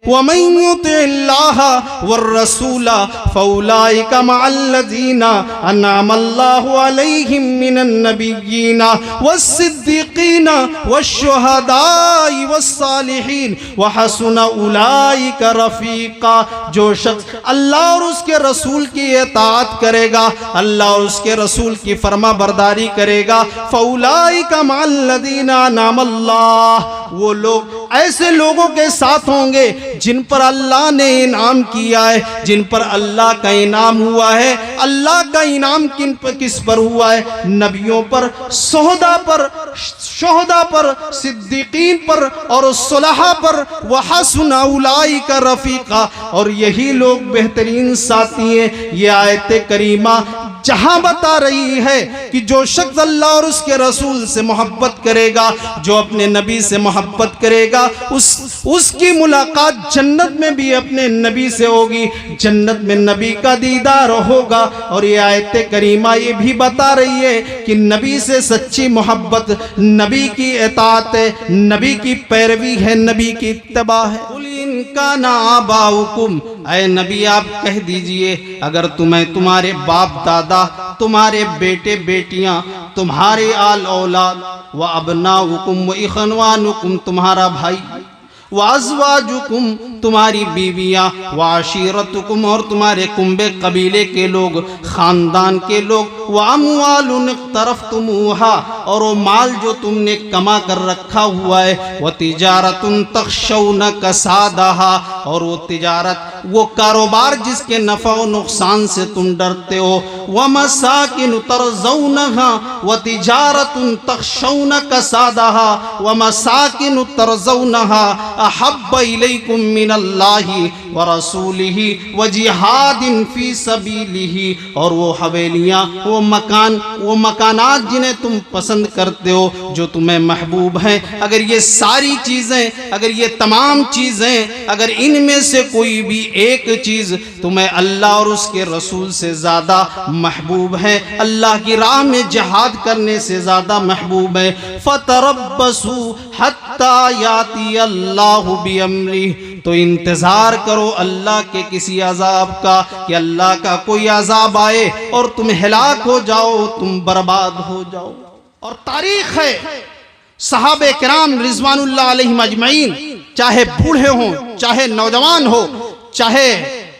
वमन युतिल्लाह वर्रसूला फौलाइका मअल्लज़ीना अनअमल्लाहु अलैहिम मिनन नबिय्यीना वस्सिद्दीक़ीना वश्शुहदाई वस्सालिहीन वहसुन उलाइका रफ़ीक़ा। जो शख्स अल्लाह और उसके रसूल की इताअत करेगा, अल्लाह और उसके रसूल की फरमा बरदारी करेगा, फौलाइका मअल्लज़ीना अनअमल्लाह, वो लोग ऐसे लोगों के साथ होंगे जिन पर अल्लाह ने इनाम किया है, जिन पर अल्लाह का इनाम हुआ है। अल्लाह का इनाम किस पर हुआ है? नबियों पर, शुहदा पर, सिद्दीकीन पर और सुलहा पर। वहसुन उलाइका रफ़ीक़ा, और यही लोग बेहतरीन साथी हैं। ये आयत करीमा जहां बता रही है कि जो शख्स अल्लाह और उसके रसूल से मोहब्बत करेगा, जो अपने नबी से मोहब्बत करेगा, उसकी मुलाकात जन्नत में भी अपने नबी से होगी, जन्नत में नबी का दीदार होगा। और ये आयत करीमा ये भी बता रही है कि नबी से सच्ची मोहब्बत नबी की इताअत है, नबी की पैरवी है, नबी की इत्तबा है। कुल इन काना आबाउकुम, ऐ नबी आप कह दीजिए अगर तुम्हारे बाप दादा, तुम्हारे बेटे बेटियां, तुम्हारे आल औलाद, व अबनाउकुम व इखवानुकुम, तुम्हारा भाई, व अज़वाजुकुम, तुम्हारी बीवियां, व आशीरतुकुम, और तुम्हारे कुंबे कबीले के लोग, खानदान के लोग, व अमवालुन इक़्तरफ़्तुमूहा, और वो माल जो तुमने कमा कर रखा हुआ है, व तिजारतुन तख़शौना कसादहा, और वो तिजारत, वो कारोबार जिसके नफ़ा व नुकसान से तुम डरते हो, व मसाकिन तरज़ौनहा, व तिजारतुन तख़शौना कसादहा, व मसाकिन तरज़ौनहा अहब्ब इलैकुम मिनल्लाहि व रसूलिही व जिहादिन फी सबीलिही, और वो हवेलियाँ, वो मकानात जिन्हें तुम पसंद करते हो, जो तुम्हें महबूब हैं, अगर ये सारी चीज़ें, अगर ये तमाम चीज़ें, अगर इनमें से कोई भी एक चीज़ तुम्हें अल्लाह और उसके रसूल से ज़्यादा महबूब है, अल्लाह की राह में जिहाद करने से ज़्यादा महबूब है, फतरब्बसू हत्ता याती अल्लाहु बिअम्री, तो इंतज़ार करो अल्लाह के किसी अजाब का, कि अल्लाह का कोई अजाब आए और तुम हिलाक हो जाओ, तुम बर्बाद हो जाओ। और तारीख है सहाबे किराम रिज़वानुल्लाह अलैहिम अजमईन, चाहे बूढ़े हों, चाहे नौजवान हो, चाहे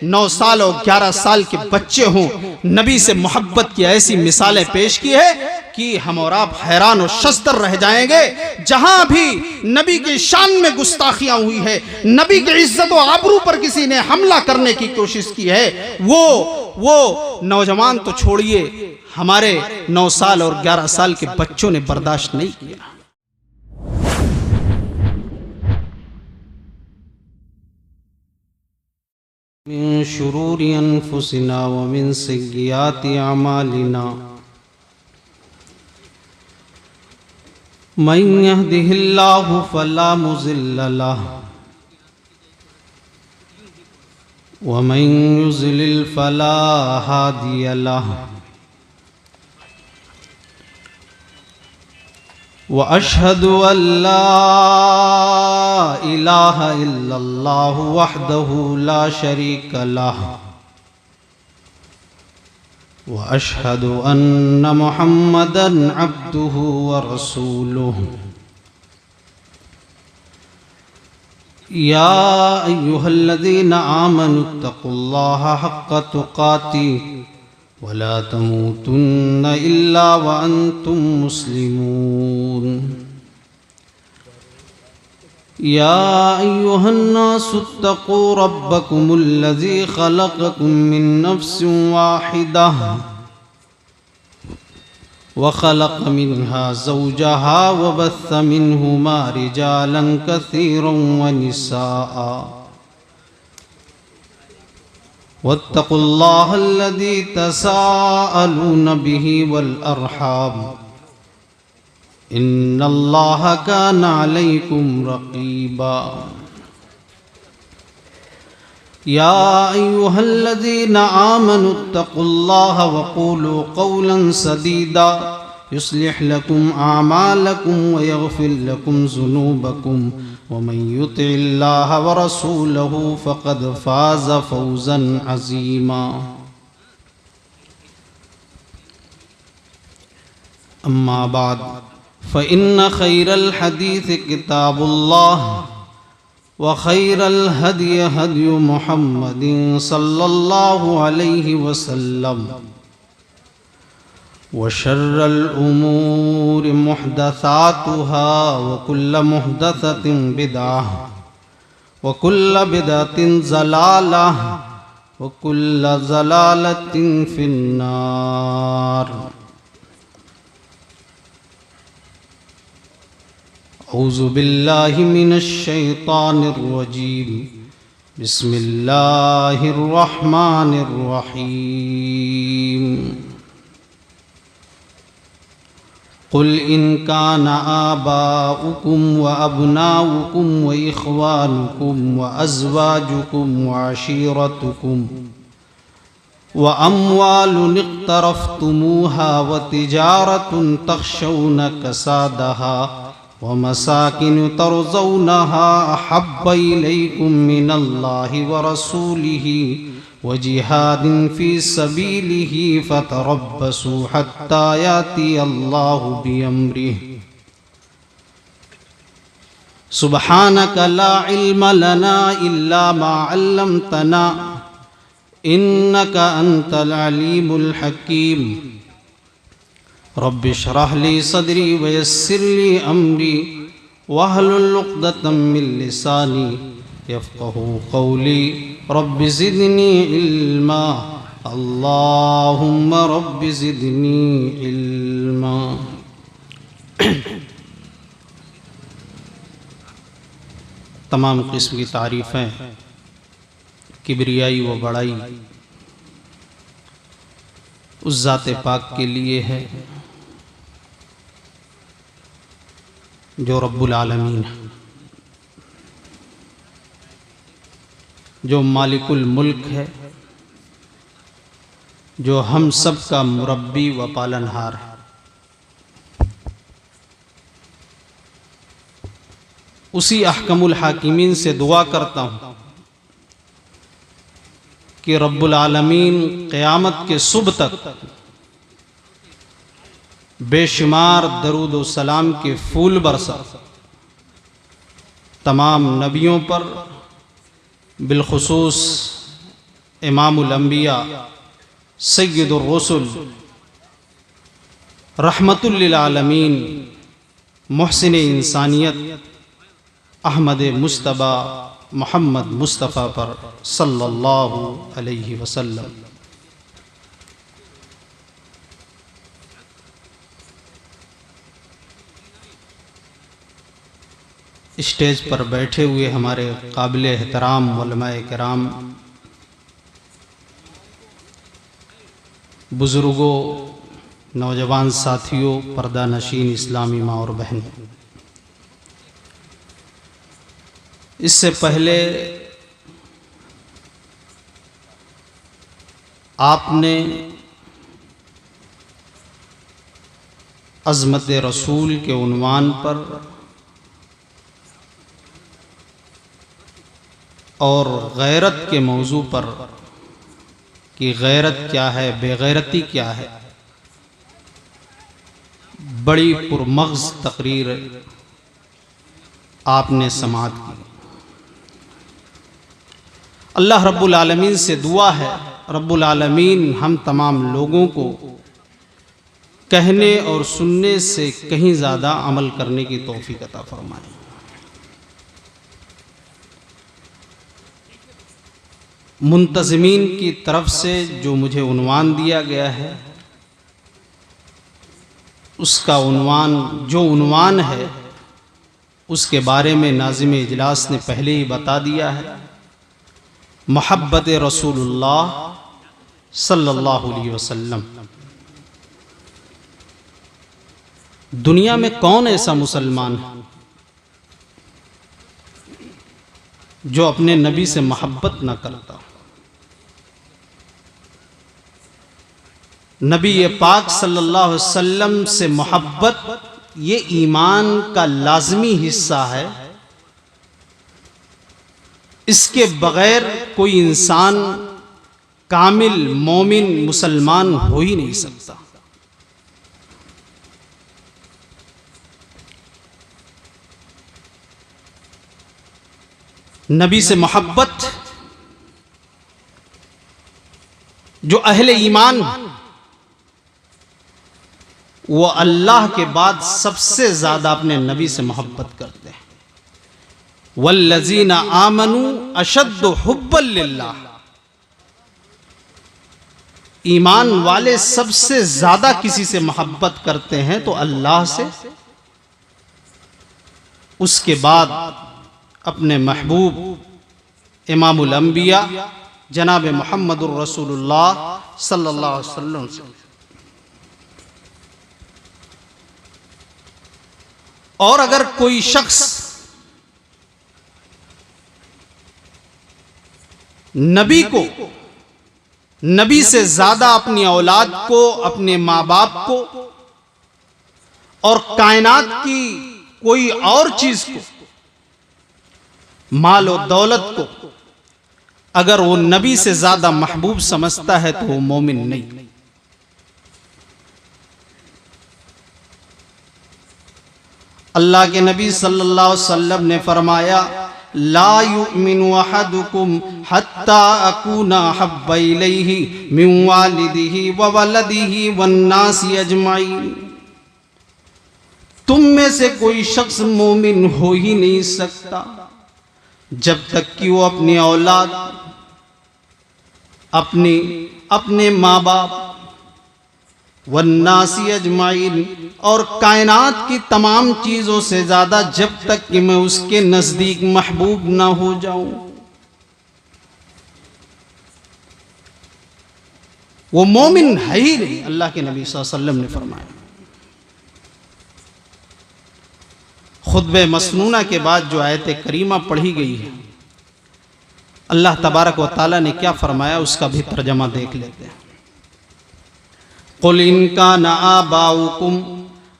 9 साल और 11 साल के बच्चे हों, नबी से मोहब्बत की ऐसी मिसालें पेश की है कि हम और आप हैरान और शस्तर रह जाएंगे। जहां भी नबी की शान में गुस्ताखियां हुई है, नबी की इज्जत और आबरू पर किसी ने हमला करने की कोशिश की है, वो नौजवान तो छोड़िए, हमारे 9 साल और 11 साल के बच्चों ने बर्दाश्त नहीं किया। मिन शुरूरि अनफुसिना व मिन सय्यिआति अमालिना, मन यहदिहिल्लाहु फला मुज़िल्ल लहु व मन युज़लिल फला हादिय लहु, व अशहदु अल्ला इलाहा इल्लल्लाहु वहदहु ला शरीका लहु, व अशहदु अन्न मुहम्मदन अब्दुहु व रसूलुहु। या अय्युहल्लज़ीना आमनुत्तक़ुल्लाहा हक़्क़ तुक़ातिह वला तमूतुन्न इल्ला व अंतुम मुस्लिमून। या अय्युहन्नासुत्तक़ू रब्बकुमुल्लज़ी ख़लक़कुम मिन नफ़्सिन वाहिदह व ख़लक़ मिन्हा ज़ौजहा व बस्स मिन्हुमा रिजालन कसीरन व निसाअ, वत्तक़ुल्लाहल्लज़ी तसाअलून बिही वल अर्हाम, इन्नल्लाहा काना अलैकुम रक़ीबा। या अय्युहल्लज़ीना आमनुत्तक़ुल्लाहा वक़ूलू क़ौलन सदीदा युस्लिह लकुम आमालकुम व यग़फ़िर लकुम ज़ुनूबकुम वमन युतिल्लाह व रसूलहु फ़क़द फ़ाज़ फ़ौज़न अज़ीमा। अम्मा बाद फ़इन्न खैरल हदीस किताबुल्लाह व खैरल हदी हदी मुहम्मदिन सल्लल्लाहु अलैहि वसल्लम व शर्रल उमूरि मुहदसातुहा व कुल्ल मुहदसतिन बिदअह व कुल्ल बिदअतिन ज़लालह व कुल्ल ज़लालतिन फिन्नार। औज़ु बिल्लाहि मिनश शैतानिर रजीम। बिस्मिल्लाहिर रहमानिर रहीम। कुल इन काना आबाउकुम व अबनाउकुम व इख्वानुकुम व अज़वाजुकुम व अशीरतुकुम व अम्वालुन इक़्तरफ़्तुमूहा व तिजारतुन तख़शौना कसादहा व मसाकिन तरज़ौनहा अहब्ब इलैकुम मिनल्लाहि व रसूलिही व जिहादिन फ़ी सबीलिही फ़तरब्बसू हत्ता याती अल्लाहु बिअम्रिही। सुब्हानक ला इल्म लना इल्ला मा अल्लमतना इन्नक अंतल अलीमुल हकीम। रब्बि श्रह ली सदरी व यस्सिर ली अमरी वहलुल उक़दतम मिन लिसानी यफ़क़हू क़ौली। रब्बि ज़िदनी इल्मा अल्लाहुम्मा रब्बि ज़िदनी इल्मा। तमाम किस्म की तारीफ़ें किबरियाई व बड़ाई उस ज़ात पाक के लिए है जो रब्बुल आलमीन है, जो मालिकुल मुल्क है, जो हम सब का मुरब्बी व पालनहार है। उसी अहकमुल हाकिमीन से दुआ करता हूँ कि रब्बुल आलमीन क़यामत के सुबह तक बेशुमार दरूद व सलाम के फूल बरसा तमाम नबियों पर, बिलखुसूस इमामुल अंबिया सय्यदुर रसूल रहमतुल लिल आलमीन मुहसिन इंसानियत अहमद मुस्तबा मोहम्मद मुस्तफ़ा पर सल्लल्लाहु अलैहि वसल्लम। स्टेज पर बैठे हुए हमारे काबिल एहतराम उलमाए किराम, बुज़ुर्गों, नौजवान साथियों, पर्दा नशीन इस्लामी माँ और बहन, इससे पहले आपने अज़मत रसूल के उन्वान पर और गैरत के मौजू पर कि गैरत क्या है, बेगैरती क्या है, बड़ी पुरमग़ज़ तकरीर आपने समाअत की। अल्लाह रब्बुल आलमीन से दुआ है, रब्बुल आलमीन हम तमाम लोगों को कहने और सुनने से कहीं ज़्यादा अमल करने की तौफीक अता फरमाए। मुंतज़मीन की तरफ से जो मुझे उन्वान दिया गया है, उसका उन्वान है उसके बारे में नाज़िम इजलास ने पहले ही बता दिया है। मोहब्बत रसूलुल्लाह सल्लल्लाहु अलैहि वसल्लम। दुनिया में कौन ऐसा मुसलमान है जो अपने नबी से मोहब्बत न करता? नबी पाक सल्लल्लाहु अलैहि वसल्लम से मोहब्बत ये ईमान का लाजमी हिस्सा है इसके बगैर कोई इंसान कामिल मोमिन मुसलमान हो ही नहीं सकता। नबी से मोहब्बत जो अहले ईमान, वो अल्लाह के बाद सबसे ज्यादा अपने नबी से मोहब्बत करते हैं। वल्लज़ीना आमनू अशद्दु हुब्बन लिल्लाह, ईमान वाले सबसे ज्यादा किसी से मोहब्बत करते हैं तो अल्लाह से, उसके बाद अपने महबूब इमामुल अंबिया जनाब मुहम्मदुर रसूलुल्लाह सल्लल्लाहु अलैहि वसल्लम से। और अगर कोई शख्स नबी को, नबी से ज्यादा अपनी औलाद को, अपने माँ बाप को और कायनात की कोई और चीज को, माल और दौलत को अगर वो नबी से ज्यादा महबूब समझता है तो वो मोमिन नहीं। अल्लाह के नबी सल्लल्लाहु अलैहि वसल्लम ने फरमाया, ला युमिनु अहदुकुम हत्ता अकूना हब्बा इलैहि मिन वालिदिही व वलदिही वन्नासी अजमाइन। तुम में से कोई शख्स मोमिन हो ही नहीं सकता जब तक कि वो अपनी औलाद, अपने माँ बाप, वन्नासी अजमाइन और कायनात की तमाम चीजों से ज्यादा जब तक कि मैं उसके नजदीक महबूब ना हो जाऊं, वो मोमिन है ही नहीं। अल्लाह के नबी सल्लल्लाहु अलैहि वसल्लम ने फरमाया। खुतबे मसनूना के बाद जो आयत करीमा पढ़ी गई है, अल्लाह तबारक व तआला ने क्या फरमाया उसका भी तर्जमा देख लेते हैं। कुल इनका न आबाउकुम,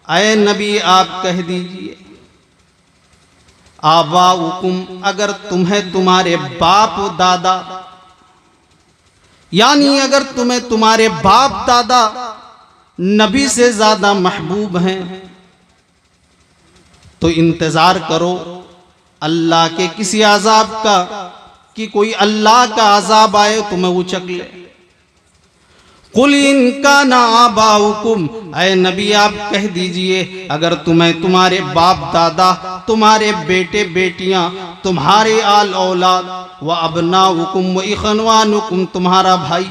ऐ नबी आप कह दीजिए, आबाउकुम अगर तुम्हें तुम्हारे बाप दादा, यानी अगर तुम्हें तुम्हारे बाप दादा नबी से ज्यादा महबूब हैं तो इंतजार करो अल्लाह के किसी अजाब का, कि कोई अल्लाह का अजाब आए तुम्हें उचक ले। कुल इनका ना आबाउकुम, ऐ नबी आप कह दीजिए अगर तुम्हें तुम्हारे बाप दादा, तुम्हारे बेटे बेटियां, तुम्हारे आल औलाद, व अबनाउकुम व इखवानुकुम तुम्हारा भाई,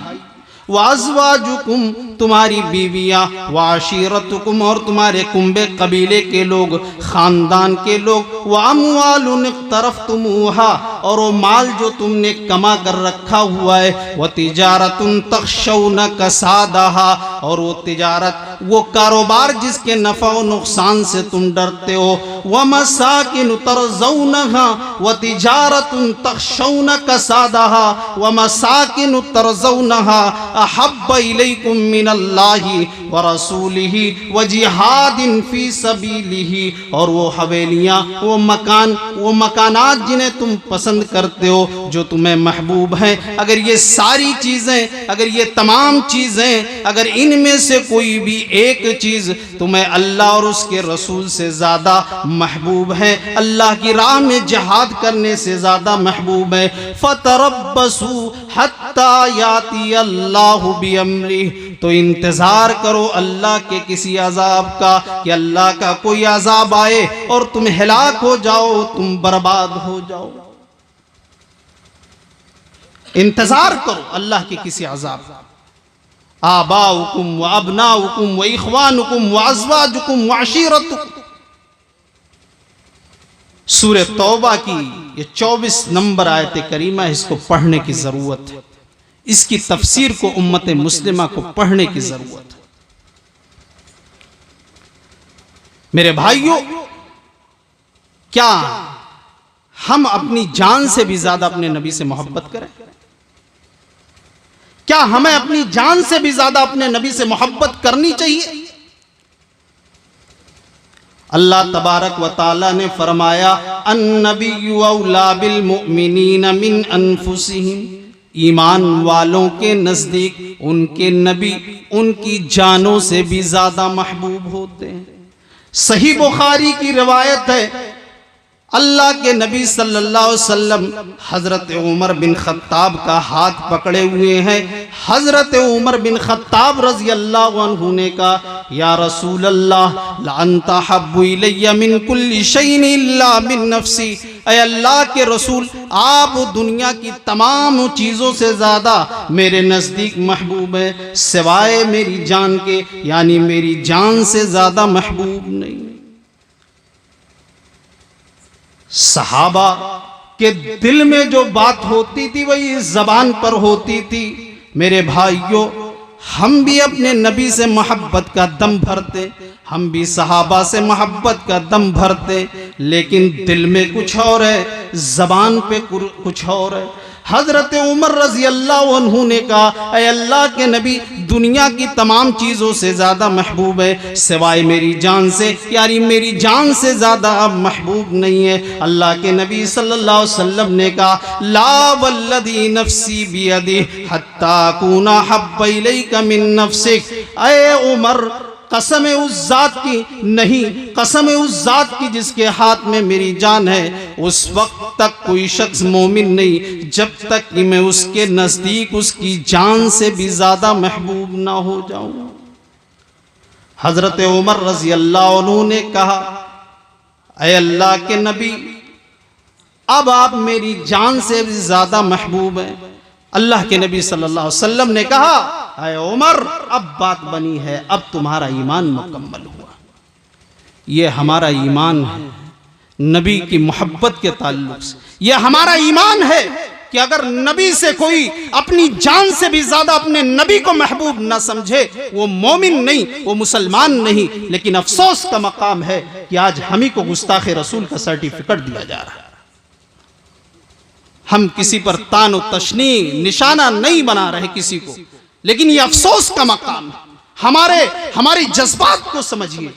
व अज़वाजुकुम तुम्हारी बीवियां, व आशीरतुकुम और तुम्हारे कुंबे कबीले के लोग, खानदान के लोग, व अमवालुन इक़्तरफ़्तुमूहा और वो माल जो तुमने कमा कर रखा हुआ है, व तिजारतुन तख़शौना कसादहा और वो तिजारत, वो कारोबार जिसके नफ़ा व नुकसान से तुम डरते हो, व मसाकिन तरज़ौनहा व तिजारतुन तख़शौना कसादहा व मसाकिन तरज़ौनहा अहब्बा इलैकुम मिनल्लाहि व रसूलिही व जिहादिन फी सबीलिही और वो हवेलियाँ, वो मकानात जिन्हें तुम पसंद करते हो, जो तुम्हें महबूब हैं, अगर ये सारी चीज़ें, अगर ये तमाम चीज़ें, अगर इनमें से कोई भी एक चीज़ तुम्हें अल्लाह और उसके रसूल से ज़्यादा महबूब है, अल्लाह की राह में जिहाद करने से ज़्यादा महबूब है, फतरब्बसू हत्ता याती अल्लाहु बिअम्रिह, तो इंतज़ार करो अल्लाह के किसी अजाब का, कि अल्लाह का कोई अजाब आए और तुम हिलाक हो जाओ, तुम बर्बाद हो जाओ। इंतजार करो अल्लाह के किसी अजाब का। आबाउकुम व अबनाउकुम व इखवानुकुम व अज़वाजुकुम व अशीरतुकुम, सूरह तौबा की ये 24 नंबर आयत करीमा है, इसको पढ़ने की जरूरत है, इसकी तफसीर को उम्मत मुस्लिमा को पढ़ने की जरूरत है। मेरे भाइयों, क्या हम अपनी जान से भी ज्यादा अपने नबी से मोहब्बत करें? क्या हमें अपनी जान से भी ज्यादा अपने नबी से मोहब्बत करनी चाहिए? अल्लाह तबारक व ताला ने फरमाया अन्नबिय्यु औला बिल मुमिनीन मिन अनफुसिहिम, ईमान वालों के नज़दीक उनके नबी उनकी जानों से भी ज़्यादा महबूब होते हैं। सही बुखारी की रिवायत है, अल्लाह के नबी सल्लल्लाहु अलैहि वसल्लम हज़रत उमर बिन खत्ताब का हाथ पकड़े हुए हैं। हज़रत उमर बिन खत्ताब रज़ी अल्लाह अन्हु ने कहा, या रसूल अल्लाह ला अंता हब्बु इलैया मिन कुल्ली शैइन इल्ला मिन नफ्सी, ऐ अल्लाह के रसूल, आप दुनिया की तमाम चीज़ों से ज़्यादा मेरे नज़दीक महबूब है, सिवाय मेरी जान के, यानी मेरी जान से ज़्यादा महबूब नहीं। सहाबा के दिल में जो बात होती थी वही ज़बान पर होती थी। मेरे भाइयों, हम भी अपने नबी से मोहब्बत का दम भरते, हम भी सहाबा से मोहब्बत का दम भरते, लेकिन दिल में कुछ और है, ज़बान पे कुछ और है। हज़रत उमर रज़ी अल्लाह अन्हु ने कहा, ऐ अल्लाह के नबी, दुनिया की तमाम चीज़ों से ज़्यादा महबूब है, सिवाय मेरी जान से, यानी मेरी जान से ज़्यादा अब महबूब नहीं है। अल्लाह के नबी सल्लल्लाहु अलैहि वसल्लम ने कहा, ला वल्लदी नफ्सी बियदिही हत्ता अकूना हब्बा इलैका मिन नफ्सिक, ऐ उमर, कसम उस ज़ात की नहीं, कसम उस ज़ात की जिसके हाथ में मेरी जान है, उस वक्त तक कोई शख्स मोमिन नहीं जब तक कि मैं उसके नज़दीक उसकी जान से भी ज़्यादा महबूब ना हो जाऊं। हज़रत उमर रज़ी अल्लाह अन्हु ने कहा, ऐ अल्लाह के नबी, अब आप मेरी जान से भी ज़्यादा महबूब हैं। अल्लाह के नबी सल्लल्लाहु अलैहि वसल्लम ने कहा, ऐ उमर, अब बात बनी है, अब तुम्हारा ईमान मुकम्मल हुआ। ये हमारा ईमान है नबी की मोहब्बत के ताल्लुक से, ये हमारा ईमान है कि अगर नबी से कोई अपनी जान से भी ज्यादा अपने नबी को महबूब ना समझे, वो मोमिन नहीं, वो मुसलमान नहीं। लेकिन अफसोस का मकाम है कि आज हम ही को गुस्ताख रसूल का सर्टिफिकेट दिया जा रहा है। हम किसी पर तान और तशनी निशाना नहीं बना रहे किसी को, लेकिन ये अफसोस का मकाम है। हमारी जज्बात को समझिए,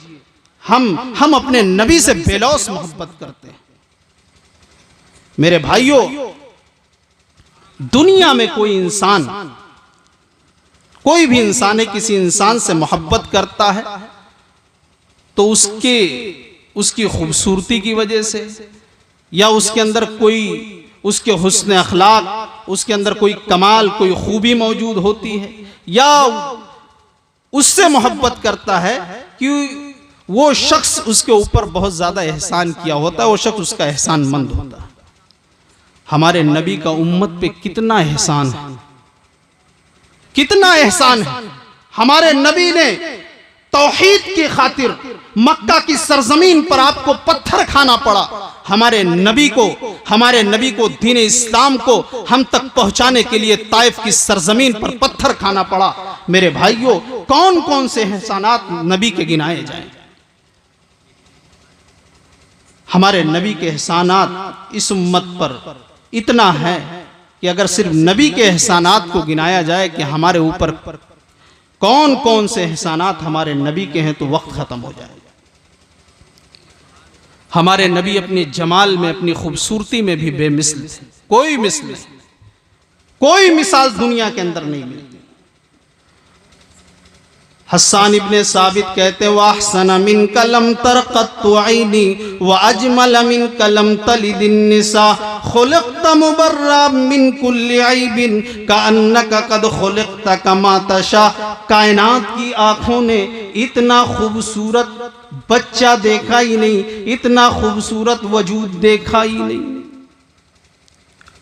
हम अपने नबी से बेलौस मोहब्बत करते हैं। मेरे भाइयों, दुनिया में कोई भी इंसान है, किसी इंसान से मोहब्बत करता है तो उसकी खूबसूरती की वजह से, या उसके अंदर कोई उसके हुस्न अखलाक, उसके अंदर कोई कमाल, कोई खूबी मौजूद होती है, या उससे मोहब्बत करता है कि वो शख्स उसके ऊपर बहुत ज्यादा एहसान किया होता है, वो शख्स उसका एहसान मंद होता है। हमारे नबी का उम्मत पे कितना एहसान है, कितना एहसान है। हमारे नबी ने तौहीद की खातिर मक्का की सरजमीन पर आपको पत्थर खाना पड़ा। हमारे नबी को दीन इस्लाम को हम तक पहुंचाने के लिए ताइफ की सरजमीन पर पत्थर खाना पड़ा। मेरे भाइयों, कौन कौन से एहसानात नबी के गिनाए जाएं। हमारे नबी के एहसानात इस उम्मत पर इतना है कि अगर सिर्फ नबी के एहसानात को गिनाया जाए कि हमारे ऊपर कौन कौन से एहसानात हमारे नबी के हैं, तो वक्त खत्म हो जाएगा। हमारे नबी अपने जमाल में, अपनी खूबसूरती में भी बेमिसल थे। कोई मिसल नहीं, कोई मिसाल दुनिया के अंदर नहीं मिलती। हस्सान इब्ने साबित कहते, वाहसन मिन कलम तरक़त्तु ऐनी व अजमल मिन कलम तलिदिन निसा खुलिक़्त मुबर्रा मिन कुल्लि ऐबिन कअन्नका क़द खुलिक़्त कमा तशा। कायनात की आँखों ने इतना खूबसूरत बच्चा देखा ही नहीं, इतना खूबसूरत वजूद देखा ही नहीं,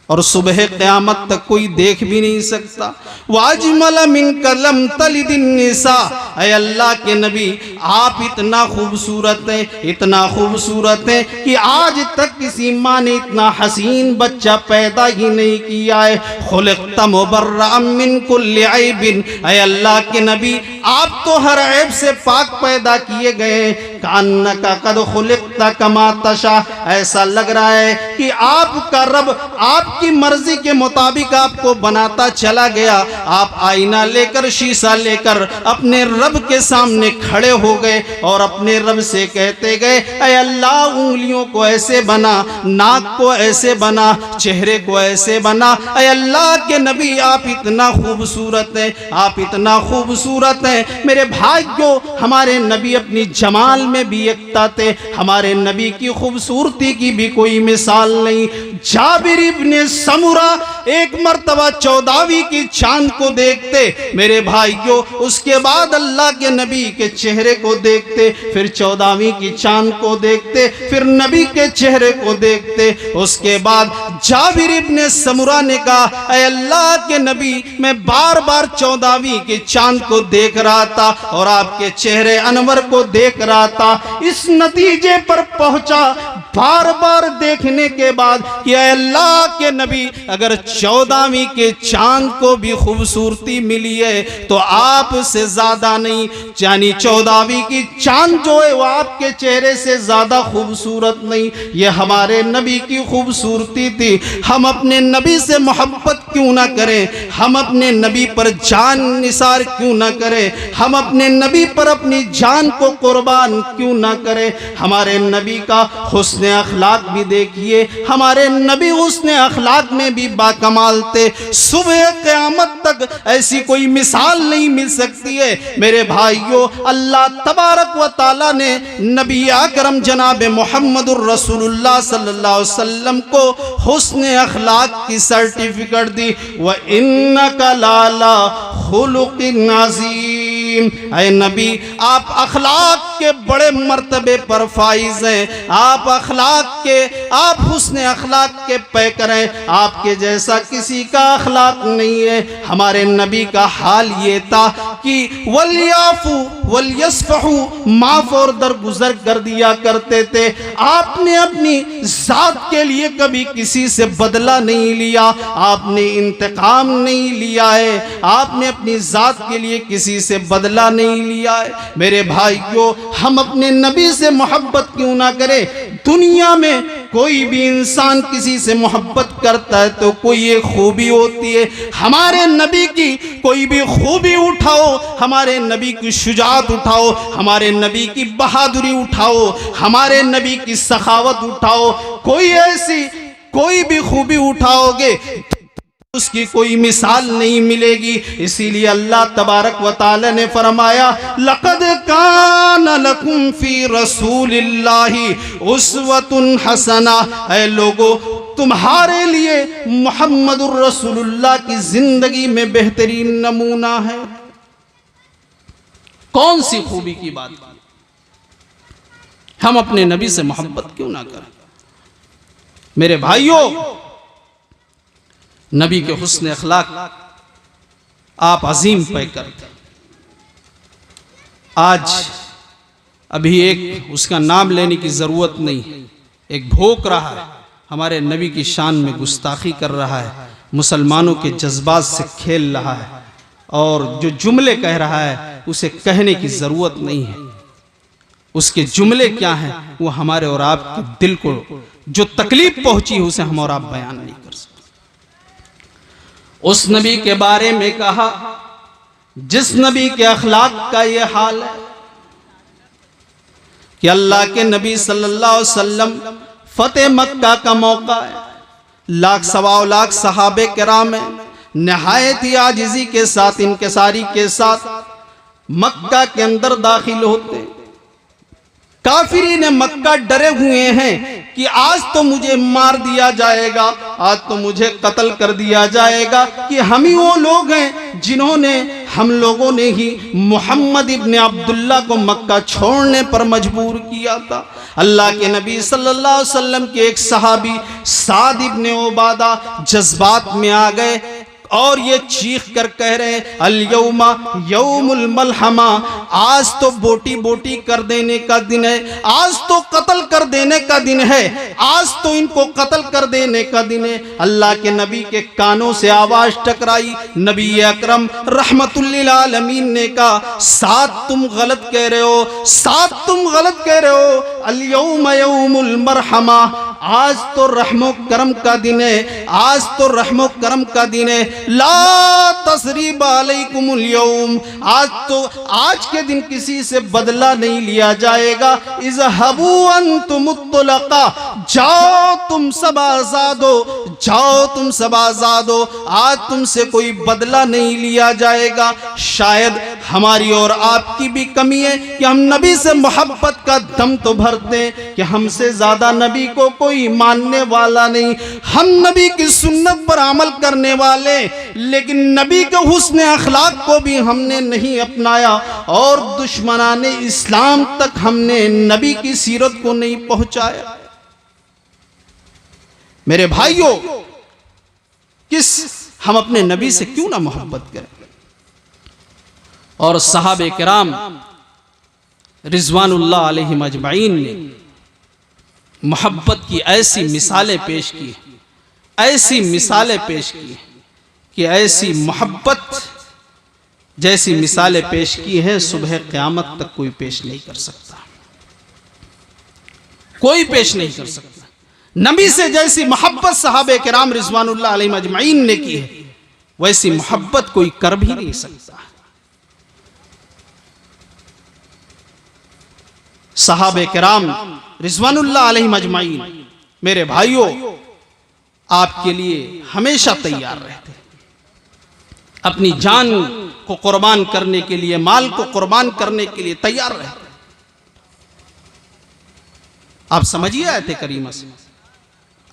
और सुबह क़यामत तक कोई देख भी नहीं सकता। वाजमल मिन कलम तलिदिन निसा, ऐ अल्लाह के नबी, आप इतना खूबसूरत हैं, इतना खूबसूरत हैं कि आज तक किसी माँ ने इतना हसीन बच्चा पैदा ही नहीं किया है। खुलिक़्त मुबर्रा मिन कुल्लि ऐबिन, ऐ अल्लाह के नबी, आप तो हर ऐब से पाक पैदा किए गए। कान्नका कद खुलिक़्ता कमा तशा, ऐसा लग रहा है कि आपका रब आपकी मर्जी के मुताबिक आपको बनाता चला गया। आप आईना लेकर, शीशा लेकर अपने रब के सामने खड़े हो गए और अपने रब से कहते गए, ऐ अल्लाह उंगलियों को ऐसे बना, नाक को ऐसे बना, चेहरे को ऐसे बना। ऐ अल्लाह के नबी आप इतना खूबसूरत हैं, आप इतना खूबसूरत हैं। मेरे भाइयों, हमारे नबी अपनी जमाल में भी एकता थे, हमारे नबी की खूबसूरती की भी कोई मिसाल नहीं। जाबिर इब्ने समुरा एक मर्तबा 14वीं की चांद को देखते मेरे भाइयों, उसके बाद अल्लाह के नबी के चेहरे को देखते, फिर 14वीं की चांद को देखते, फिर नबी के चेहरे को देखते। उसके बाद जाबिर इब्ने समुरा ने कहा, ऐ अल्लाह के नबी, मैं बार बार 14वीं की चांद को देख रहा था और आपके चेहरे अनवर को देख रहा था। इस नतीजे पर पहुंचा बार बार देखने के बाद कि ऐ अल्लाह के नबी, अगर 14वीं के चांद को भी खूबसूरती मिली है तो आपसे ज्यादा नहीं, यानी 14वीं की चांद जो है वो आपके चेहरे से ज्यादा खूबसूरत नहीं। ये हमारे नबी की खूबसूरती थी। हम अपने नबी से मोहब्बत क्यों ना करें, हम अपने नबी पर जान निसार क्यों ना करें, हम अपने नबी पर अपनी जान को कुर्बान क्यों ना करें। हमारे नबी का हुस्न अखलाक भी देखिए, हमारे नबी हुस्न अखलाक में भी बाकमाल थे। सुबह क़यामत तक ऐसी कोई मिसाल नहीं मिल सकती है। मेरे भाइयों, अल्लाह तबारक व तआला ने नबी अकरम जनाब मोहम्मदुर रसूलुल्लाह सल्लल्लाहु अलैहि वसल्लम को हुस्न अखलाक की सर्टिफिकेट दी। व इन्नका लाला खुलुकिन अज़ीम, ऐ नबी आप अखलाक के बड़े मर्तबे पर फाइज हैं, आप अखलाक के, आप हुस्न अखलाक के पैकर हैं। आपके जैसा किसी का अखलाक नहीं है। हमारे नबी का हाल ये था कि वलियाफू वलियस्फहू, माफ और दरगुजर कर दिया करते थे। आपने अपनी जात के लिए कभी किसी से बदला नहीं लिया, आपने इंतकाम नहीं लिया है, आपने अपनी जात के लिए किसी से बदला नहीं लिया है। मेरे भाइयों, हम अपने नबी से मोहब्बत क्यों ना करें। दुनिया में कोई भी इंसान किसी से मोहब्बत करता है तो कोई एक खूबी होती है। हमारे नबी की कोई भी खूबी उठाओ, हमारे नबी की शुजाअत उठाओ, हमारे नबी की बहादुरी उठाओ, हमारे नबी की सखावत उठाओ, कोई ऐसी कोई भी खूबी उठाओगे उसकी कोई मिसाल नहीं मिलेगी। इसीलिए अल्लाह तबारक व तआला ने फरमाया, लक़द कान लकुम फी रसूलिल्लाहि उस्वतुन हसना, ऐ लोगो तुम्हारे लिए मुहम्मदुर रसूलुल्लाह की जिंदगी में बेहतरीन नमूना है। कौन सी खूबी की बात, हम अपने नबी से मोहब्बत क्यों ना करें। मेरे भाइयों, नबी के हुस्न अखलाक आप अजीम पैकर थे। आज अभी एक उसका नाम लेने की जरूरत नहीं, एक भोंक रहा है, हमारे नबी की शान में गुस्ताखी कर रहा है, मुसलमानों के जज्बात से खेल रहा है और जो जुमले कह रहा है उसे कहने की जरूरत नहीं है। उसके जुमले क्या हैं वो हमारे और आपके दिल को जो तकलीफ पहुंची है उसे हम और आप बयान नहीं कर सकते। उस नबी के बारे में कहा जिस नबी के अखलाक का ये हाल है कि अल्लाह के नबी सल्लल्लाहु अलैहि वसल्लम फतेह मक्का का मौका है, लाख सवा लाख सहाबे किराम है, नहायत ही आजिज़ी के साथ, इनकिसारी के साथ मक्का के अंदर दाखिल होते। काफिरीन मक्का डरे हुए हैं कि आज तो मुझे मार दिया जाएगा, आज तो मुझे कत्ल कर दिया जाएगा कि हम ही वो लोग हैं जिन्होंने, हम लोगों ने ही मोहम्मद इब्ने अब्दुल्ला को मक्का छोड़ने पर मजबूर किया था। अल्लाह के नबी सल्लल्लाहु अलैहि वसल्लम के एक सहाबी साद इब्ने उबादा जज्बात में आ गए और ये चीख कर कह रहे हैं अल यौमा यौमुल मलहमा, आज तो बोटी बोटी कर देने का दिन है, आज तो कत्ल कर देने का दिन है, आज तो इनको कत्ल कर देने का दिन है। अल्लाह के नबी के कानों से आवाज टकराई। नबी अकरम रहमतुल लिल आलमीन ने कहा, साथ तुम गलत कह रहे हो, साथ तुम गलत कह रहे हो। अल यौमा यौमुल मरहमा, आज तो रहमो करम का दिन है, आज तो रहमो करम का दिन है। ला तसरीब अलैकुमुल यौम, आज तो आज के दिन किसी से बदला नहीं लिया जाएगा। इज़हबू अंतुमुत तुलका, जाओ तुम सब आजाद हो, जाओ तुम सब आजाद हो, आज तुमसे कोई बदला नहीं लिया जाएगा। शायद हमारी और आपकी भी कमी है कि हम नबी से मोहब्बत का दम तो भरते हैं कि हमसे ज्यादा नबी को कोई मानने वाला नहीं, हम नबी की सुन्नत पर अमल करने वाले, लेकिन नबी के हुस्न अखलाक को भी हमने नहीं अपनाया और दुश्मनाने इस्लाम तक हमने नबी की सीरत को नहीं पहुंचाया। मेरे भाइयों, हम अपने नबी से क्यों ना मोहब्बत करें। और सहाबे किराम रिजवानुल्लाह अलैहिम अजमईन ने मोहब्बत की ऐसी मिसालें पेश की, ऐसी मिसालें पेश की कि ऐसी मोहब्बत जैसी मिसालें पेश की हैं, सुबह क़यामत तक कोई पेश नहीं कर सकता, कोई पेश नहीं कर सकता। नबी से जैसी मोहब्बत सहाबे किराम रिजवानुल्लाह अलैहिम अजमईन ने की है, वैसी मोहब्बत कोई कर भी नहीं सकता। सहाबे किराम रिजवानुल्लाह अलैहिम अजमईन, मेरे भाइयों, आपके लिए हमेशा तैयार रहते, अपनी जान को कुर्बान करने के लिए, माल को कुर्बान करने के लिए तैयार रहते। आप समझिए आयत करीमा से,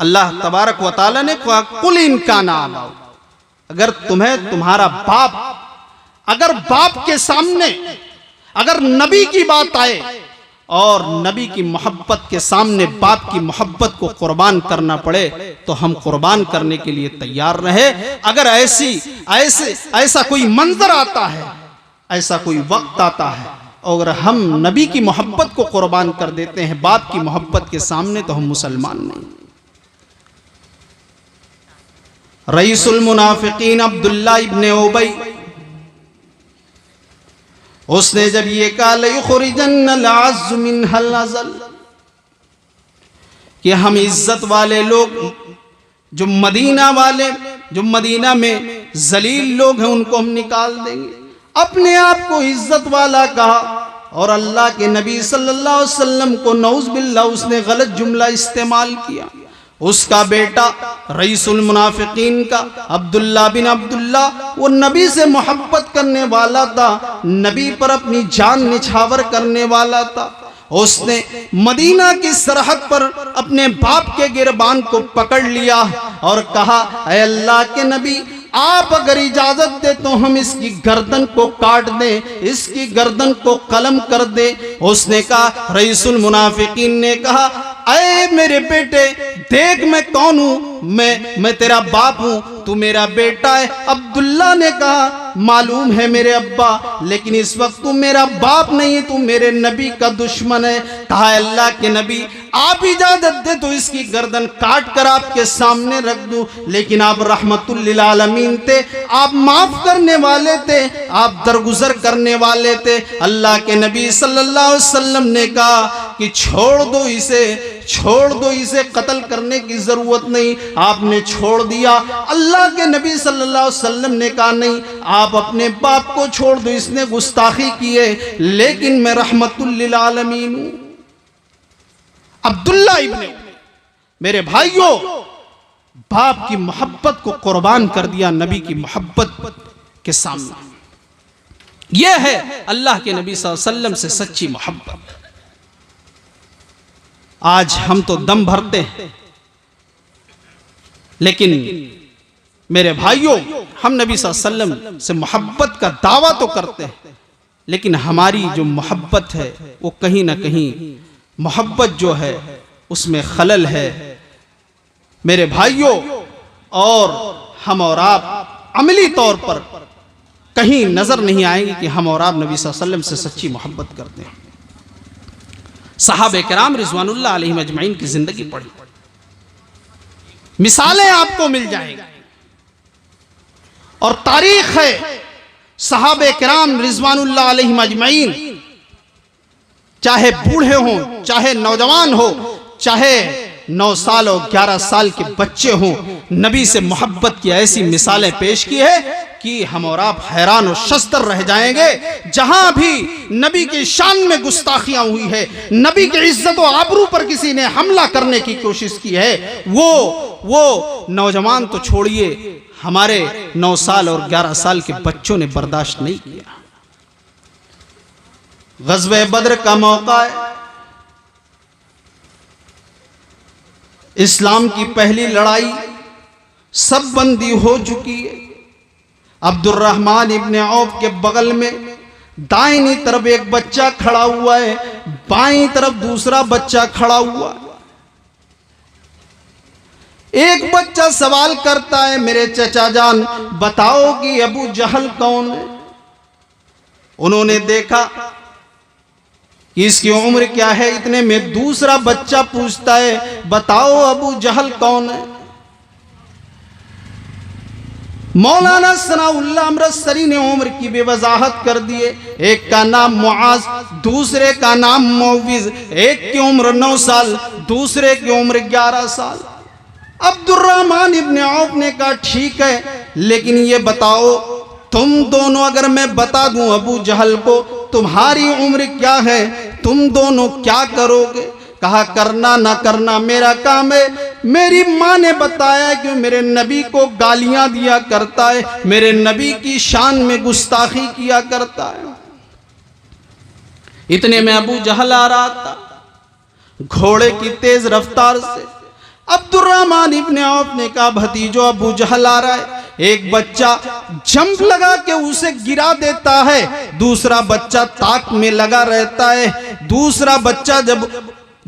अल्लाह तबारक व तआला ने कहा, कुल इनका नाम, अगर तुम्हें तुम्हारा बाप, अगर बाप के सामने अगर नबी की बात आए और नबी की मोहब्बत के सामने बाप की मोहब्बत को कुर्बान करना पड़े तो हम कुर्बान करने के लिए तैयार रहे। अगर ऐसा कोई मंजर आता है, ऐसा कोई वक्त आता है और हम नबी की मोहब्बत को कुर्बान कर देते हैं बाप की मोहब्बत के सामने, तो हम मुसलमान नहीं। रईसुल मुनाफिकीन अब्दुल्ला इब्ने उबई, उसने जब ये कहा लयुखरिजन्नल अज़्ज़ु मिनहल अज़ल, कि हम इज्जत वाले लोग, जो मदीना वाले, जो मदीना में जलील लोग हैं, उनको हम निकाल देंगे। अपने आप को इज्जत वाला कहा और अल्लाह के नबी सल्लल्लाहु अलैहि वसल्लम को नऊज़ बिल्लाह उसने गलत जुमला इस्तेमाल किया। उसका बेटा रईसुल मुनाफिकीन का अब्दुल्ला बिन अब्दुल्ला, वो नबी से मोहब्बत करने वाला था, नबी पर अपनी जान निछावर करने वाला था। उसने मदीना की सरहद पर अपने बाप के गिरबान को पकड़ लिया और कहा, ऐ अल्लाह के नबी, आप अगर इजाजत दे तो हम इसकी गर्दन को काट दें, इसकी गर्दन को कलम कर दे। उसने कहा, रईसुल मुनाफिकीन ने कहा, ऐ मेरे बेटे, देख मैं कौन हूं, मैं तेरा बाप हूं, तू मेरा बेटा है। अब्दुल्ला ने कहा, मालूम है मेरे अब्बा, लेकिन इस वक्त तू मेरा बाप नहीं है, तू मेरे नबी का दुश्मन है। कहा, अल्लाह के नबी, आप इजाजत दे तो इसकी गर्दन काट कर आपके सामने रख दूं, लेकिन आप रहमतुल लिल आलमीन थे, आप माफ करने वाले थे, आप दरगुजर करने वाले थे। अल्लाह के नबी सल्लल्लाहु अलैहि वसल्लम ने कहा कि छोड़ दो इसे, छोड़ दो इसे, कत्ल करने की जरूरत नहीं। आपने छोड़ दिया। अल्लाह के नबी सल्लल्लाहु अलैहि वसल्लम ने कहा, नहीं, आप अपने बाप को छोड़ दो, इसने गुस्ताखी की है, लेकिन मैं रहमतुल लिल आलमीन हूं। अब्दुल्ला इब्ने, मेरे भाइयों, बाप की मोहब्बत को कुर्बान कर दिया नबी की मोहब्बत के सामने। यह है अल्लाह के नबी सल्लल्लाहु अलैहि वसल्लम से सच्ची मोहब्बत। आज हम तो दम भरते हैं, लेकिन मेरे भाइयों, हम नबी सल्लल्लाहु अलैहि वसल्लम से मोहब्बत का दावा तो करते हैं, लेकिन हमारी जो मोहब्बत है वो कहीं ना कहीं मोहब्बत जो है उसमें खलल है। मेरे भाइयों, और हम और आप अमली तौर पर कहीं नजर नहीं आएंगी कि हम और आप नबी सल्लल्लाहु अलैहि वसल्लम से सच्ची मोहब्बत करते हैं। सहाबे किराम रिजवानुल्लाह अलैहिम अजमईन की जिंदगी पढ़ी, मिसालें आपको मिल जाएंगी और तारीख है सहाबे किराम रिजवानुल्लाह अलैहिम अजमईन, चाहे बूढ़े हों, चाहे नौजवान हो, चाहे 9 साल और 11 साल के बच्चे हों, नबी से मोहब्बत की ऐसी मिसालें पेश की है कि हम और आप हैरान और शस्तर रह जाएंगे। जहां भी नबी की शान में गुस्ताखियां हुई है, नबी की इज्जत और आबरू पर किसी ने हमला करने की कोशिश की है, वो नौजवान तो छोड़िए, हमारे 9 साल और 11 साल के बच्चों ने बर्दाश्त नहीं किया। ग़ज़वे बद्र का मौका है, इस्लाम की पहली लड़ाई, सब बंदी हो चुकी है। अब्दुर्रहमान इब्न औफ के बगल में दाहिनी तरफ एक बच्चा खड़ा हुआ है, बाईं तरफ दूसरा बच्चा खड़ा हुआ है। एक बच्चा सवाल करता है, मेरे चचा जान बताओ कि अबू जहल कौन है। उन्होंने देखा कि इसकी उम्र क्या है, इतने में दूसरा बच्चा पूछता है, बताओ अबू जहल कौन है। मौलाना सनाउल्लाह अमृतसरी ने उम्र की बेवजाहत कर दिए। एक का नाम मुआज, दूसरे का नाम मौविज। एक की उम्र 9 साल, दूसरे की उम्र 11 साल। अब्दुर्रहमान इब्न औफ ने कहा ठीक है, लेकिन ये बताओ तुम दोनों, अगर मैं बता दूं अबू जहल को तुम्हारी उम्र क्या है, तुम दोनों क्या करोगे। कहा करना ना करना मेरा काम है। मेरी माँ ने बताया कि मेरे नबी को गालियां दिया करता है, मेरे नबी की शान में गुस्ताखी किया करता है। इतने में अबू जहल आ रहा था घोड़े की तेज रफ्तार से। अब्दुर्रहमान इब्न औफ ने कहा भतीजो अबू जहल आ रहा है। एक बच्चा जंप लगा के उसे गिरा देता है, दूसरा बच्चा ताक में लगा रहता है। दूसरा बच्चा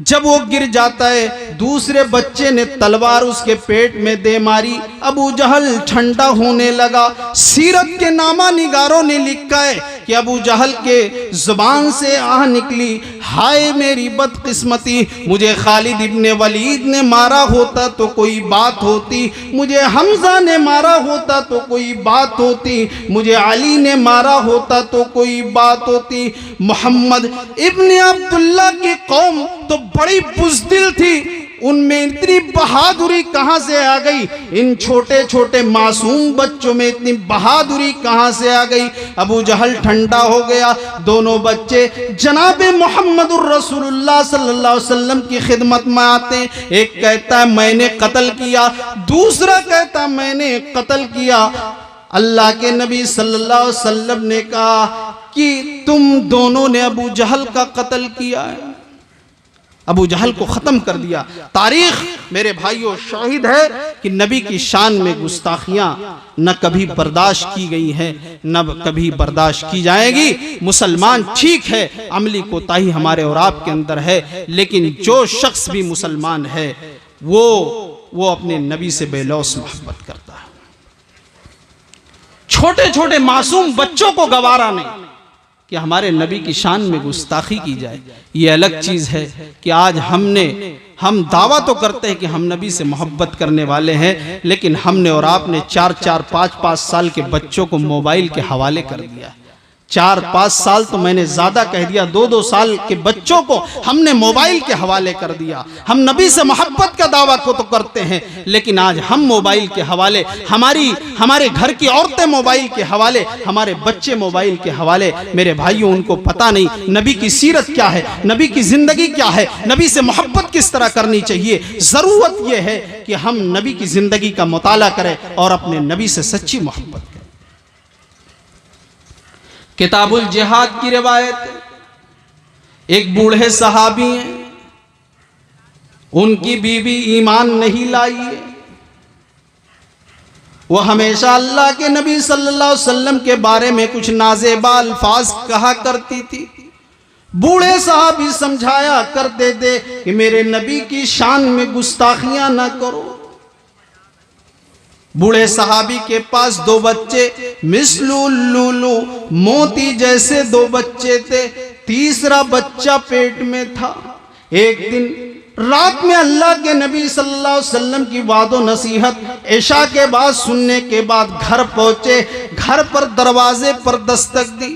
जब वो गिर जाता है, दूसरे बच्चे ने तलवार उसके पेट में दे मारी। अबू जहल ठंडा होने लगा। सीरत के नामा निगारों ने लिखा है कि अबू जहल के जुबान से आह निकली, हाय मेरी बदकिस्मती, मुझे खालिद इब्न वलीद ने मारा होता तो कोई बात होती, मुझे हमजा ने मारा होता तो कोई बात होती, मुझे अली ने मारा होता तो कोई बात होती। मोहम्मद इब्न अब्दुल्ला की कौम तो बड़ी बुज़दिल थी, उनमें इतनी बहादुरी कहां से आ गई, इन छोटे छोटे मासूम बच्चों में इतनी बहादुरी कहां से आ गई। अबू जहल ठंडा हो गया। दोनों बच्चे जनाब मोहम्मदुर रसूलुल्लाह सल्लल्लाहु अलैहि वसल्लम की खिदमत में आते हैं। एक कहता है मैंने कत्ल किया, दूसरा कहता मैंने कत्ल किया। अल्लाह के नबी सल्लल्लाहु अलैहि वसल्लम ने कहा कि तुम दोनों ने अबू जहल का कत्ल किया है, अबू जहल को खत्म कर दिया। तारीख मेरे भाइयों शाहिद है कि नबी की शान में गुस्ताखियां न कभी बर्दाश्त की गई हैं, न कभी बर्दाश्त की जाएगी। मुसलमान ठीक है, अमली कोताही हमारे और आपके अंदर है, लेकिन जो शख्स भी मुसलमान है वो अपने नबी से बेलौस मोहब्बत करता है। छोटे छोटे मासूम बच्चों को गवारा नहीं कि हमारे नबी की शान में गुस्ताखी की जाए। ये अलग चीज़ है कि आज हम दावा तो करते हैं कि हम नबी से मोहब्बत करने वाले हैं, लेकिन हमने और आपने 4-4, 5-5 साल के बच्चों को मोबाइल के हवाले कर दिया। 4-5 साल तो मैंने ज़्यादा कह दिया, 2-2 साल के बच्चों को हमने मोबाइल के हवाले कर दिया। हम नबी से मोहब्बत का दावा को तो करते हैं, लेकिन आज हम मोबाइल के हवाले, हमारे घर की औरतें मोबाइल के हवाले, हमारे बच्चे मोबाइल के हवाले। मेरे भाइयों, उनको पता नहीं नबी की सीरत क्या है, नबी की ज़िंदगी क्या है, नबी से मोहब्बत किस तरह करनी चाहिए। ज़रूरत यह है कि हम नबी की ज़िंदगी का मुताला करें और अपने नबी से सच्ची मोहब्बत करें। किताबुल जिहाद की रिवायत, एक बूढ़े सहाबी हैं, उनकी बीवी ईमान नहीं लाई है। वो हमेशा अल्लाह के नबी सल्लल्लाहु अलैहि वसल्लम के बारे में कुछ नाज़ेबा अल्फाज कहा करती थी। बूढ़े सहाबी समझाया करते थे कि मेरे नबी की शान में गुस्ताखियां ना करो। बूढ़े सहाबी के पास 2 बच्चे, मिस्लू लुलू, मोती जैसे 2 बच्चे थे, तीसरा बच्चा पेट में था। एक दिन रात में अल्लाह के नबी सल्लल्लाहु अलैहि वसल्लम की वादो नसीहत इशा के बाद सुनने के बाद घर पहुंचे। घर पर दरवाजे पर दस्तक दी,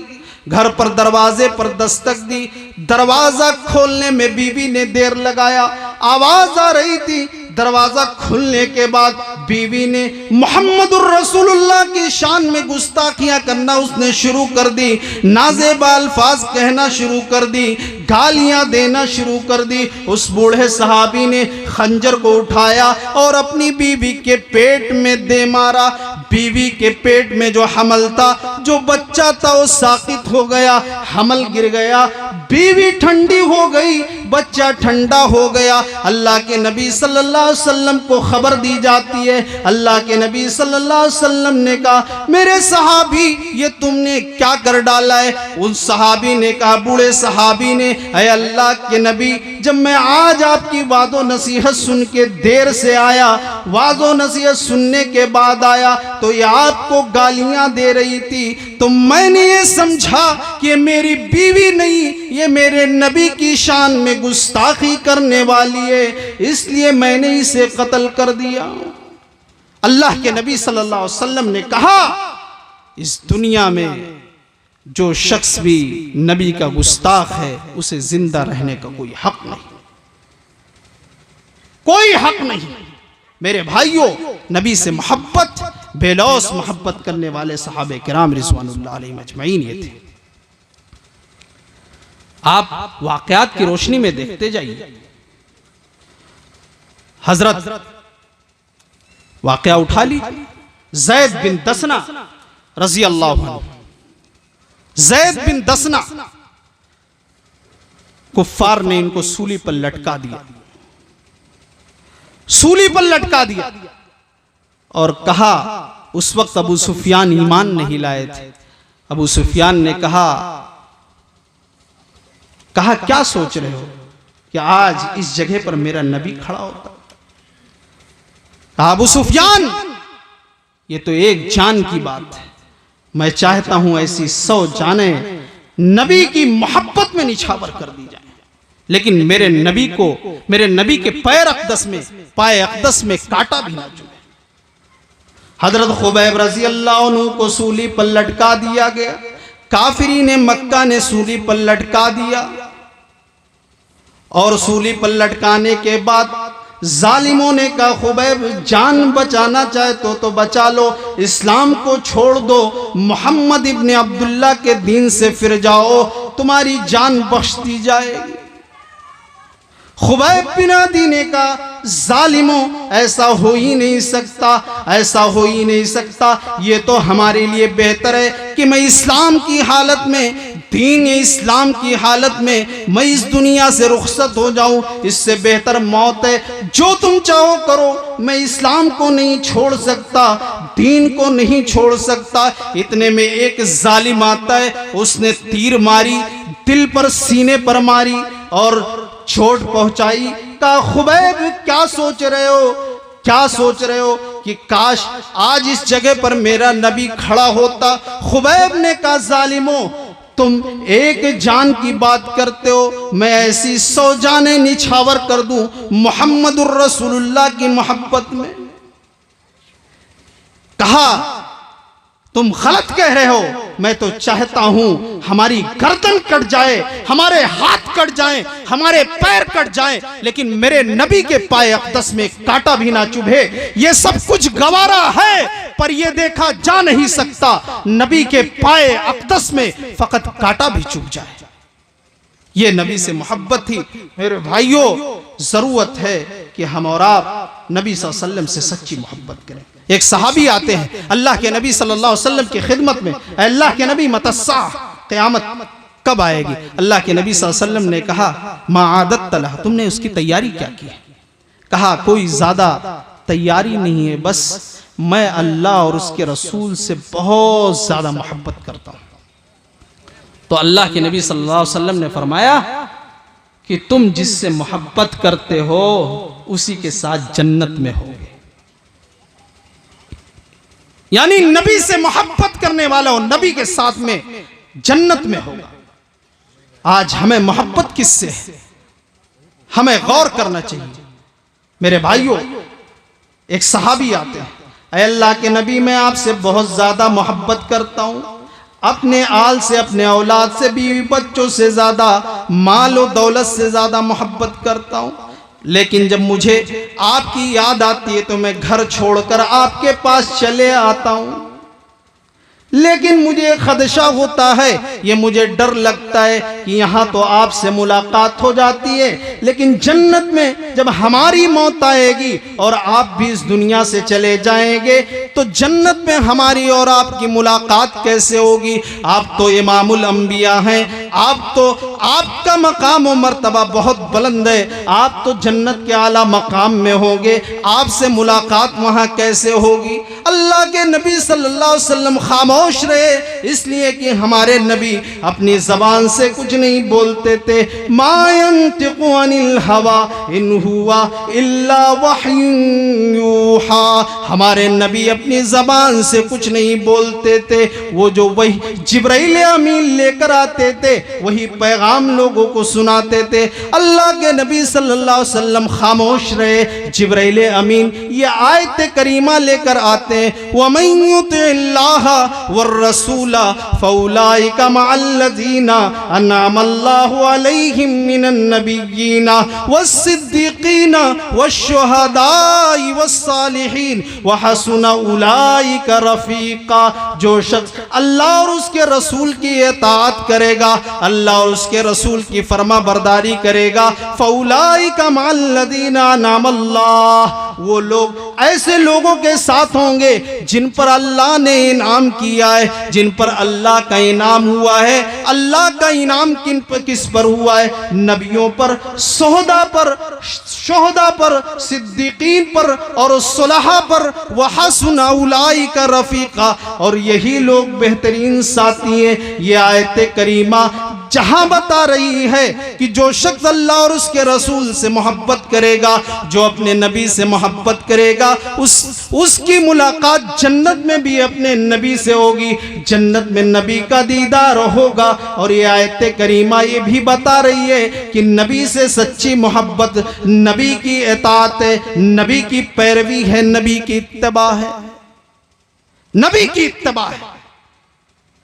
घर पर दरवाजे पर दस्तक दी। दरवाजा खोलने में बीवी ने देर लगाया, आवाज आ रही थी। दरवाजा खुलने के बाद बीवी ने मोहम्मदुर रसूलुल्लाह की शान में गुस्ताखियां करना उसने शुरू कर दी, नाज़ेबा अल्फाज कहना शुरू कर दी, गालियां देना शुरू कर दी। उस बूढ़े सहाबी ने खंजर को उठाया और अपनी बीवी के पेट में दे मारा। बीवी के पेट में जो हमल था, जो बच्चा था, वो साकित हो गया, हमल गिर गया। बीवी ठंडी हो गई, बच्चा ठंडा हो गया। अल्लाह के नबी सल्लल्लाहु अलैहि वसल्लम को खबर दी जाती है। अल्लाह के नबी सल्लल्लाहु अलैहि वसल्लम ने कहा, मेरे सहाबी ये तुमने क्या कर डाला है? उस सहाबी ने कहा, बूढ़े सहाबी ने, अय अल्लाह के नबी, जब मैं आज आपकी वादो नसीहत सुन के देर से आया, वादो नसीहत सुनने के बाद आया तो ये आपको गालियां दे रही थी, तो मैंने ये समझा कि मेरी बीवी नहीं, ये मेरे नबी की शान में गुस्ताखी करने वाली है, इसलिए मैंने इसे कत्ल कर दिया। अल्लाह के नबी सल्लल्लाहु अलैहि वसल्लम ने कहा, इस दुनिया में जो शख्स भी नबी का गुस्ताख है उसे जिंदा रहने का कोई हक नहीं, कोई हक नहीं। मेरे भाइयों, नबी से मोहब्बत, बेलौस मोहब्बत करने वाले सहाबे किराम रिज़वानुल्लाह अलैहिम अजमईन ये थे। आप वाक़यात की रोशनी में देखते जाइए। हजरत वाक़या उठा ली, ज़ैद बिन दसना रज़ी अल्लाह अन्हु। ज़ैद बिन दसना, कुफ्फार ने इनको सूली पर लटका दिया, सूली पर लटका दिया और कहा, उस वक्त अबू सुफियान ईमान नहीं लाए थे। अबू सुफियान ने कहा क्या सोच रहे हो कि आज इस जगह पर मेरा नबी खड़ा होता? कहा, अबू सुफियान ये तो एक जान की बात है, मैं चाहता हूं ऐसी 100 जानें नबी की मोहब्बत में निछावर कर दी जाए, लेकिन मेरे नबी को, मेरे नबी के पैर अक़दस में, पाए अक़दस में कांटा भी ना चुभे। हजरत खुबैब रज़ी अल्लाह अन्हु को सूली पर लटका दिया गया। काफिरीन मक्का ने सूली पर लटका दिया और सूली पर लटकाने के बाद जालिमों ने कहा, खुबैब जान बचाना चाहे तो बचा लो, इस्लाम को छोड़ दो, मोहम्मद इब्न अब्दुल्ला के दीन से फिर जाओ, तुम्हारी जान बख्श दी जाएगी। खुबैब बिन अदी ने कहा, जालिमों ऐसा हो ही नहीं सकता, ऐसा हो ही नहीं सकता। ये तो हमारे लिए बेहतर है कि मैं इस्लाम की हालत में, दीन इस्लाम की हालत में मैं इस दुनिया से रुखसत हो जाऊं, इससे बेहतर मौत है। जो तुम चाहो करो, मैं इस्लाम को नहीं छोड़ सकता, दीन को नहीं छोड़ सकता। इतने में एक जालिम आता है, उसने तीर मारी, दिल पर, सीने पर मारी और चोट पहुंचाई। कहा, खुबैब क्या सोच रहे हो, क्या सोच रहे हो कि काश आज इस जगह पर मेरा नबी खड़ा होता। खुबैब ने कहा, जालिमों तुम एक जान की बात करते हो, मैं ऐसी 100 जानें निछावर कर दूं मोहम्मदुर रसूलुल्लाह की मोहब्बत में। कहा, तुम गलत कह रहे हो, मैं तो चाहता हूं हमारी गर्दन कट जाए, हमारे हाथ कट जाएं, हमारे पैर कट जाएं, लेकिन मेरे नबी के पाए अक़दस में कांटा भी ना चुभे। ये सब कुछ गवारा है, पर यह देखा जा नहीं सकता नबी के पाए अक़दस में फकत कांटा भी चुभ जाए। ये नबी से मोहब्बत थी। मेरे भाइयों, जरूरत है कि हम और आप नबी सल्लल्लाहु अलैहि वसल्लम से सच्ची मोहब्बत करें। एक सहाबी आते हैं अल्लाह के नबी सल्लल्लाहु अलैहि वसल्लम की खिदमत में, अल्लाह के नबी मतस्सा, क़यामत कब आएगी? अल्लाह के नबी सल्लल्लाहु अलैहि वसल्लम ने कहा, मा आदत तला, तुमने उसकी तैयारी क्या की? कहा, कोई ज्यादा तैयारी नहीं है, बस मैं अल्लाह और उसके रसूल से बहुत ज्यादा मोहब्बत करता हूं। तो अल्लाह के नबी सल्लल्लाहु अलैहि वसल्लम ने फरमाया कि तुम जिससे मोहब्बत करते हो उसी के साथ जन्नत में होगे। यानी नबी से मोहब्बत करने वाला और नबी के साथ में जन्नत में होगा। आज हमें मोहब्बत किससे है, हमें गौर करना चाहिए। मेरे भाइयों, एक सहाबी आते हैं, ऐ अल्लाह के नबी, मैं आपसे बहुत ज्यादा मोहब्बत करता हूं, अपने आल से, अपने औलाद से, बीवी बच्चों से ज्यादा, माल और दौलत से ज्यादा मोहब्बत करता हूं, लेकिन जब मुझे आपकी याद आती है तो मैं घर छोड़कर आपके पास चले आता हूं। लेकिन मुझे खदशा होता है, ये मुझे डर लगता है कि यहाँ तो आपसे मुलाकात हो जाती है, लेकिन जन्नत में जब हमारी मौत आएगी और आप भी इस दुनिया से चले जाएंगे तो जन्नत में हमारी और आपकी मुलाकात कैसे होगी? आप तो इमामुल अंबिया हैं, आप तो, आपका मकाम और मर्तबा बहुत बुलंद है, आप तो जन्नत के आला मकाम में होंगे, आपसे मुलाकात वहाँ कैसे होगी? अल्लाह के नबी सल्लल्लाहु अलैहि वसल्लम खामोश रहे, इसलिए कि हमारे नबी अपनी जबान से कुछ नहीं बोलते थे। मा यंतिकु अनिल हवा इन हुवा इल्ला वह्युन यूहा। हमारे नबी अपनी जबान से कुछ नहीं बोलते थे, वो जो वही जिब्राइल अमीन लेकर आते थे वही पैगाम लोगों को सुनाते थे। अल्लाह के नबी सल्लल्लाहु अलैहि वसल्लम खामोश रहे, जिब्राइल अमीन ये आयत करीमा लेकर आते हैं, वमन युतिल्लाह वर्रसूला फौलाइका मअल्लज़ीना अनअमल्लाहु अलैहिम मिनन नबिय्यीना वस्सिद्दीक़ीना वश्शुहदाई वस्सालिहीन वहसुना उलाइका रफ़ीक़ा। जो शख्स अल्लाह और उसके रसूल की इताअत करेगा, अल्लाह और उसके रसूल की फरमा बरदारी करेगा, फौलाइका मअल्लज़ीना अनअमल्लाह, वो लोग ऐसे लोगों के साथ होंगे जिन पर अल्लाह ने इनाम किया है, जिन पर अल्लाह का इनाम हुआ है। अल्लाह का इनाम किस पर हुआ है? नबियों पर, शुहदा पर, सिद्दीकीन पर और सुलहा पर, वहसुना उलाइका रफ़ीक़ा, और यही लोग बेहतरीन साथी हैं। ये आयत करीमा जहां बता रही है कि जो शख्स अल्लाह और उसके रसूल से मोहब्बत करेगा, जो अपने नबी से मोहब्बत करेगा, उसकी मुलाकात जन्नत में भी अपने नबी से होगी, जन्नत में नबी का दीदार होगा। और ये आयत करीमा ये भी बता रही है कि नबी से सच्ची मोहब्बत नबी की इताअत है, नबी की पैरवी है, नबी की इत्तबा है, नबी की इत्तबा है।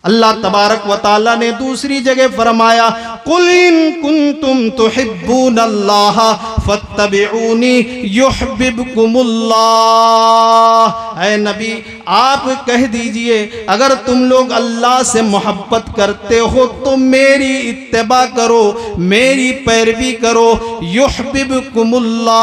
अल्लाह तबारक व तआला ने दूसरी जगह फरमाया, कुल इन कुंतुम तुहिब्बूनल्लाह फत्तबिऊनी युहिब्बुकुमुल्लाह। ऐ नबी, आप कह दीजिए, अगर तुम लोग अल्लाह से मोहब्बत करते हो तो मेरी इत्तबा करो, मेरी पैरवी करो। युहिब्बुकुमुल्लाह,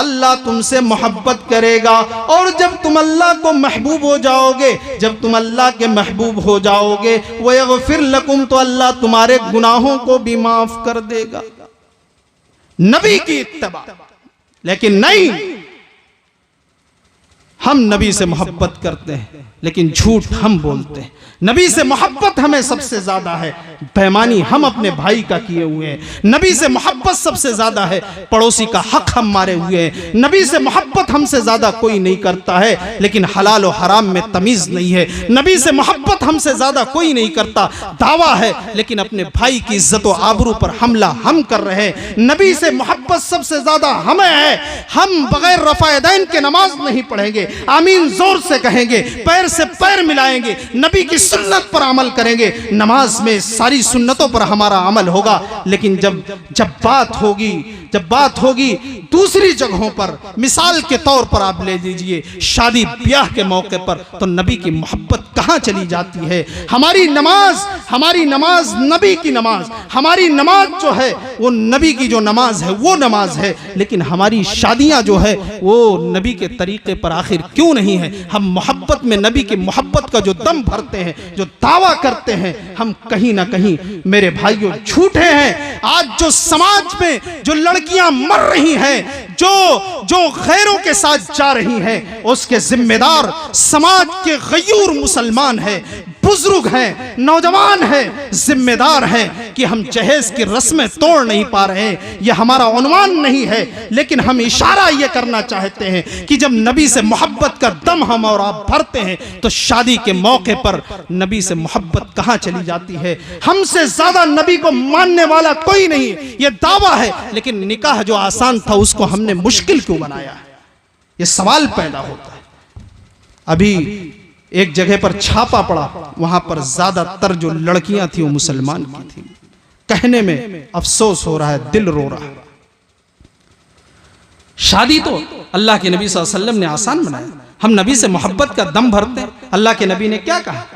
अल्लाह तुमसे मोहब्बत करेगा। और जब तुम अल्लाह को महबूब हो जाओगे, जब तुम अल्लाह के महबूब हो जाओगे, वो यग़फिर लकुम, तो अल्लाह तुम्हारे गुनाहों को भी माफ कर देगा। नबी की इत्तबा। लेकिन नहीं, हम नबी से मोहब्बत करते हैं लेकिन झूठ हम बोलते हैं। नबी से मोहब्बत हमें सबसे ज्यादा है, बेईमानी हम अपने भाई का किए हुए हैं। नबी से मोहब्बत सबसे ज्यादा है, पड़ोसी का हक हम मारे हुए हैं। नबी से मोहब्बत हमसे ज्यादा कोई नहीं करता है, लेकिन हलाल और हराम में तमीज नहीं है। नबी से मोहब्बत हमसे ज्यादा कोई नहीं करता, दावा है, लेकिन अपने भाई की इज्जत और आबरू पर हमला हम कर रहे हैं। नबी से मोहब्बत सबसे ज्यादा हमें है, हम बगैर रफ़ायदैन के नमाज नहीं पढ़ेंगे, आमीन जोर से कहेंगे, पैर से पैर मिलाएंगे, नबी की सुन्नत पर अमल करेंगे। नमाज में सारी सुन्नतों पर हमारा अमल होगा। लेकिन जब बात होगी दूसरी जगहों पर, मिसाल के तौर पर आप ले लीजिए शादी ब्याह के मौके पर, तो नबी की मोहब्बत कहाँ चली जाती है? हमारी नमाज नबी की नमाज, हमारी नमाज जो है वो नबी की जो नमाज है वो नमाज है। लेकिन हमारी शादियां जो है वो नबी के तरीके पर आखिर क्यों नहीं है? हम मोहब्बत में नबी की मोहब्बत का जो दम भरते हैं, जो दावा करते हैं, हम कहीं ना कहीं मेरे भाइयों झूठे हैं। आज जो समाज में जो लड़कियां मर रही हैं, जो गैरों के साथ जा रही हैं, उसके जिम्मेदार समाज के गयूर मुसलमान हैं, बुजुर्ग हैं, नौजवान हैं, जिम्मेदार हैं कि हम जहेज की रस्में तोड़ नहीं पा रहे हैं। यह हमारा उन्वान नहीं है, लेकिन हम इशारा यह करना चाहते हैं कि जब नबी से मोहब्बत का दम हम और आप भरते हैं तो शादी के मौके पर नबी से मोहब्बत कहां चली जाती है। हमसे ज्यादा नबी को मानने वाला कोई नहीं, यह दावा है, लेकिन निकाह जो आसान था उसको हमने मुश्किल क्यों बनाया है, यह सवाल पैदा होता है। अभी एक जगह पर छापा पड़ा, वहां पर ज्यादातर जो लड़कियां थी वो मुसलमान की थी। कहने में अफसोस हो रहा है, दिल रो रहा है। शादी तो अल्लाह के नबी सल्लल्लाहु अलैहि वसल्लम ने आसान बनाया, हम नबी से मोहब्बत का दम भरते हैं। अल्लाह के नबी ने क्या कहा,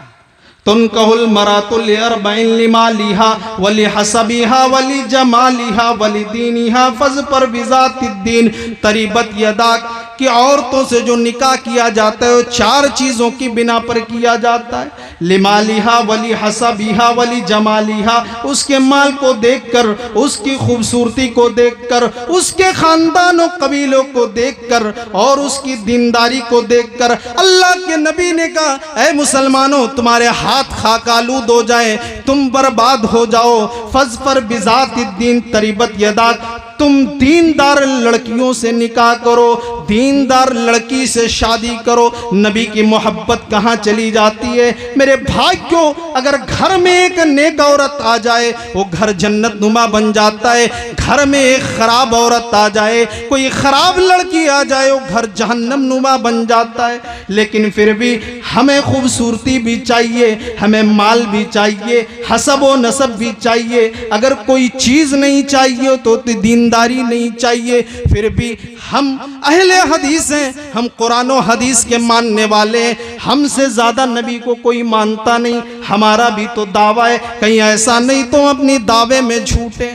तुनकहुल मरातुल लिअरबइन लिमालिहा वली हसबिहा वली जमालिहा वली दीनिहा फज़फर बिज़ातिद्दीन तरीबत यदाक, कि औरतों से जो निकाह किया जाता है वो 4 चीज़ों की बिना पर किया जाता है। लिमालिहा वली हसबिहा वली जमालिहा, उसके माल को देखकर, उसकी खूबसूरती को देखकर, उसके खानदान और कबीलों को देखकर और उसकी दीनदारी को देखकर। अल्लाह के नबी ने कहा, ऐ मुसलमानों, तुम्हारे हाथ खाकालूद हो जाए, तुम बर्बाद हो जाओ। फज़फर बिज़ातिद्दीन तरीबत यदाक, तुम दीनदार लड़कियों से निकाह करो, दीनदार लड़की से शादी करो। नबी की मोहब्बत कहाँ चली जाती है मेरे भाइयों। अगर घर में एक नेक औरत आ जाए वो घर जन्नत नुमा बन जाता है। घर में एक खराब औरत आ जाए, कोई खराब लड़की आ जाए, वो घर जहन्नम नुमा बन जाता है। लेकिन फिर भी हमें खूबसूरती भी चाहिए, हमें माल भी चाहिए, हसब व नसब भी चाहिए। अगर कोई चीज़ नहीं चाहिए तो दीनदारी नहीं चाहिए। फिर भी हम अहले हदीस हैं, हम कुरान और हदीस के मानने वाले हैं। हमसे ज़्यादा नबी को कोई मानता नहीं। हमारा भी तो दावा है, कहीं ऐसा नहीं तो अपनी दावे में झूठे।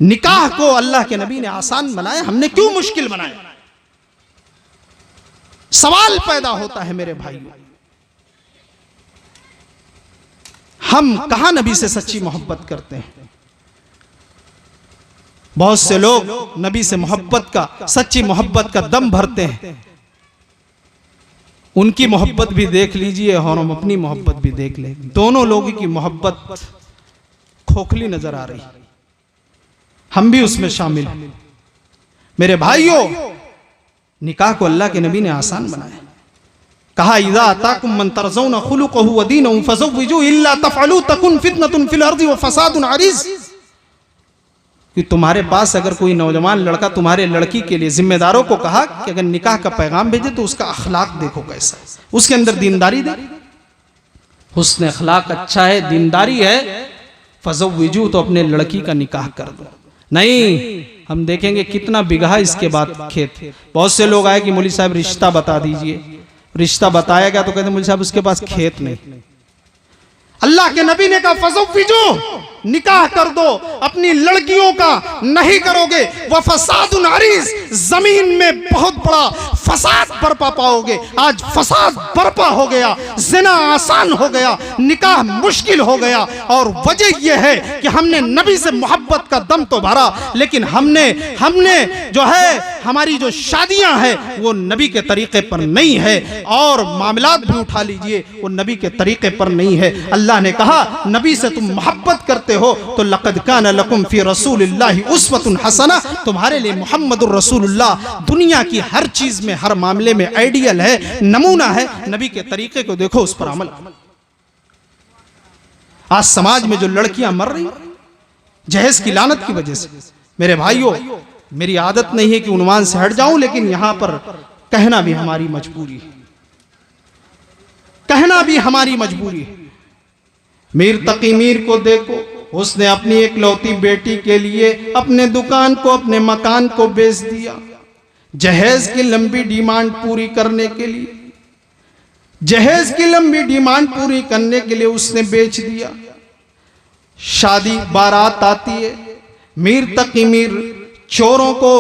निकाह को अल्लाह के नबी ने आसान बनाया, हमने क्यों मुश्किल बनाया? सवाल पैदा होता है मेरे भाइयों, हम कहां नबी से सच्ची मोहब्बत करते हैं? बहुत से लोग नबी से मोहब्बत का, सच्ची मोहब्बत का दम भरते हैं। उनकी मोहब्बत भी देख लीजिए और हम अपनी मोहब्बत भी देख लें, दोनों लोगों की मोहब्बत खोखली नजर आ रही, हम भी उसमें शामिल हैं। मेरे भाइयों, निकाह को अल्लाह के नबी ने आसान बनाया। कहा, इज़ा अताकुम मन तरज़ौना खुलुक़हु व दीनहु फज़व्विजू इल्ला तफ़अलू तकुन फ़ितनतुन फ़िल अर्ज़ि व फ़सादुन अरीज़। कि तुम्हारे पास अगर कोई नौजवान लड़का तुम्हारे लड़की के लिए, जिम्मेदारों को कहा कि अगर निकाह का पैगाम भेजे तो उसका अखलाक देखो कैसा, उसके अंदर दीनदारी दे। हुस्न अखलाक अच्छा है, दीनदारी है, फज़व्विजू, तो अपने लड़की का निकाह कर दो। नहीं, हम देखेंगे कितना बिगहा इसके बाद खेत। बहुत से लोग आए कि मौलवी साहब रिश्ता बता दीजिए। रिश्ता बताया गया तो कहते मौलवी साहब उसके पास खेत नहीं। अल्लाह के नबी ने कहा, फज़व्विजू, निकाह कर दो अपनी लड़कियों का। नहीं करोगे वह फसादुन अरीज़, जमीन में बहुत बड़ा फसाद बरपा पाओगे। आज फसाद बरपा हो गया, जिना आसान हो गया, निकाह मुश्किल हो गया। और वजह यह है कि हमने नबी से मोहब्बत का दम तो भरा, लेकिन हमने जो है, हमारी जो शादियां हैं वो नबी के तरीके पर नहीं है। और मामलात भी उठा लीजिए, वो नबी के तरीके पर नहीं है। अल्लाह ने कहा, नबी से तुम मोहब्बत करते हो तो लक़द कान लकुम फी रसूलिल्लाहि उस्वतुन हसना, तुम्हारे लिए मुहम्मदुर रसूलुल्लाह दुनिया की हर चीज में, हर मामले में आइडियल है, नमूना है। नबी के तरीके को देखो, उस पर अमल। आज समाज में जो लड़कियां मर रही जहेज की लानत की वजह से, मेरे भाइयों, मेरी आदत नहीं है कि उन्वान से हट जाऊं, लेकिन यहां पर कहना भी हमारी मजबूरी है, कहना भी हमारी मजबूरी है। मीर तकी मीर को देखो, उसने अपनी एक लौती बेटी के लिए अपने दुकान को, अपने मकान को बेच दिया, जहेज की लंबी डिमांड पूरी करने के लिए। जहेज की लंबी डिमांड पूरी करने के लिए उसने बेच दिया। शादी बारात आती है, मीर तकी मीर चोरों को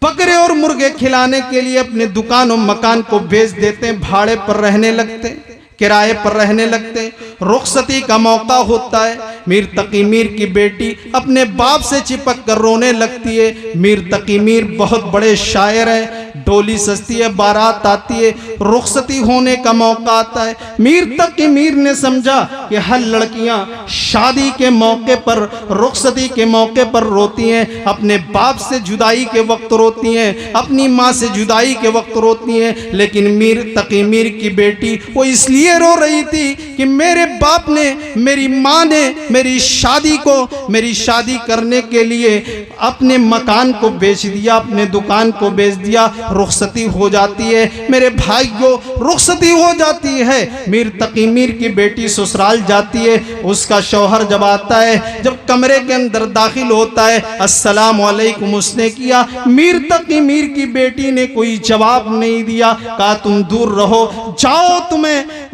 बकरे और मुर्गे खिलाने के लिए अपने दुकान और मकान को बेच देते हैं, भाड़े पर रहने लगते हैं, किराए पर रहने लगते। रुखसती का मौका होता है, मीर तकी मीर की बेटी अपने बाप से चिपक कर रोने लगती है। मीर तकी मीर बहुत बड़े शायर हैं, डोली सजती है, बारात आती है, रुखसती होने का मौका आता है। मीर तकी मीर ने समझा कि हर लड़कियां शादी के मौके पर, रुखसती के मौके पर रोती हैं, अपने बाप से जुदाई के वक्त रोती हैं, अपनी माँ से जुदाई के वक्त रोती हैं। लेकिन मीर तकी मीर की बेटी वो इसलिए रो रही थी कि मेरे बाप ने, मेरी माँ ने मेरी शादी करने के लिए अपने मकान को बेच दिया, अपने दुकान को बेच दिया। रुखसती हो जाती है, मेरे भाई को रुखसती हो जाती है। मीर तकी मीर की बेटी ससुराल जाती है। उसका शौहर जब आता है, जब कमरे के अंदर दाखिल होता है, अस्सलाम वालेकुम उसने किया। मीर तकी मीर की बेटी ने कोई जवाब नहीं दिया, कहा तुम दूर रहो, जाओ, तुम्हें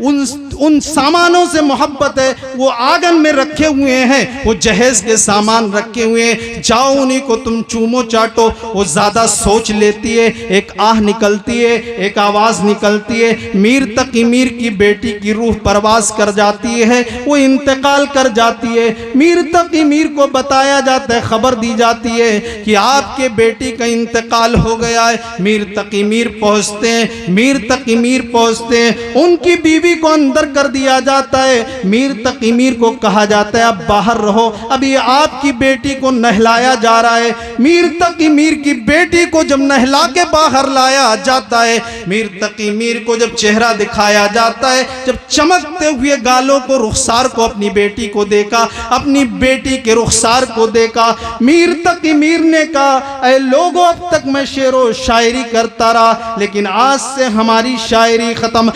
उन सामानों से मोहब्बत है, वो आंगन में रखे हुए हैं, वो जहेज के सामान रखे हुए हैं, जाओ उन्हीं को तुम चूमो चाटो। वो ज्यादा सोच लेती है, एक आह निकलती है, एक आवाज निकलती है। मीर तकी मीर की बेटी की रूह परवास कर जाती है, वो इंतकाल कर जाती है। मीर तकी मीर को बताया जाता है, खबर दी जाती है कि आपके बेटी का इंतकाल हो गया है। मीर तकी मीर पहुंचते हैं, मीर तकी मीर पहुंचते हैं, उनकी बीवी को अंदर कर दिया जाता है। मीर तकी मीर को कहा जाता है अब बाहर रहो, अभी आपकी बेटी को नहलाया जा रहा है। मीर तकी मीर की बेटी को जब नहला के बाहर लाया जाता है, मीर तकी मीर को जब चेहरा दिखाया जाता है, जब चमकते हुए गालों को, रुखसार को अपनी बेटी को देखा, अपनी बेटी के रुखसार को देखा, मीर तकी मीर ने कहा ऐ लोगों, अब तक मैं शेरो शायरी करता रहा, लेकिन आज से हमारी शायरी खत्म।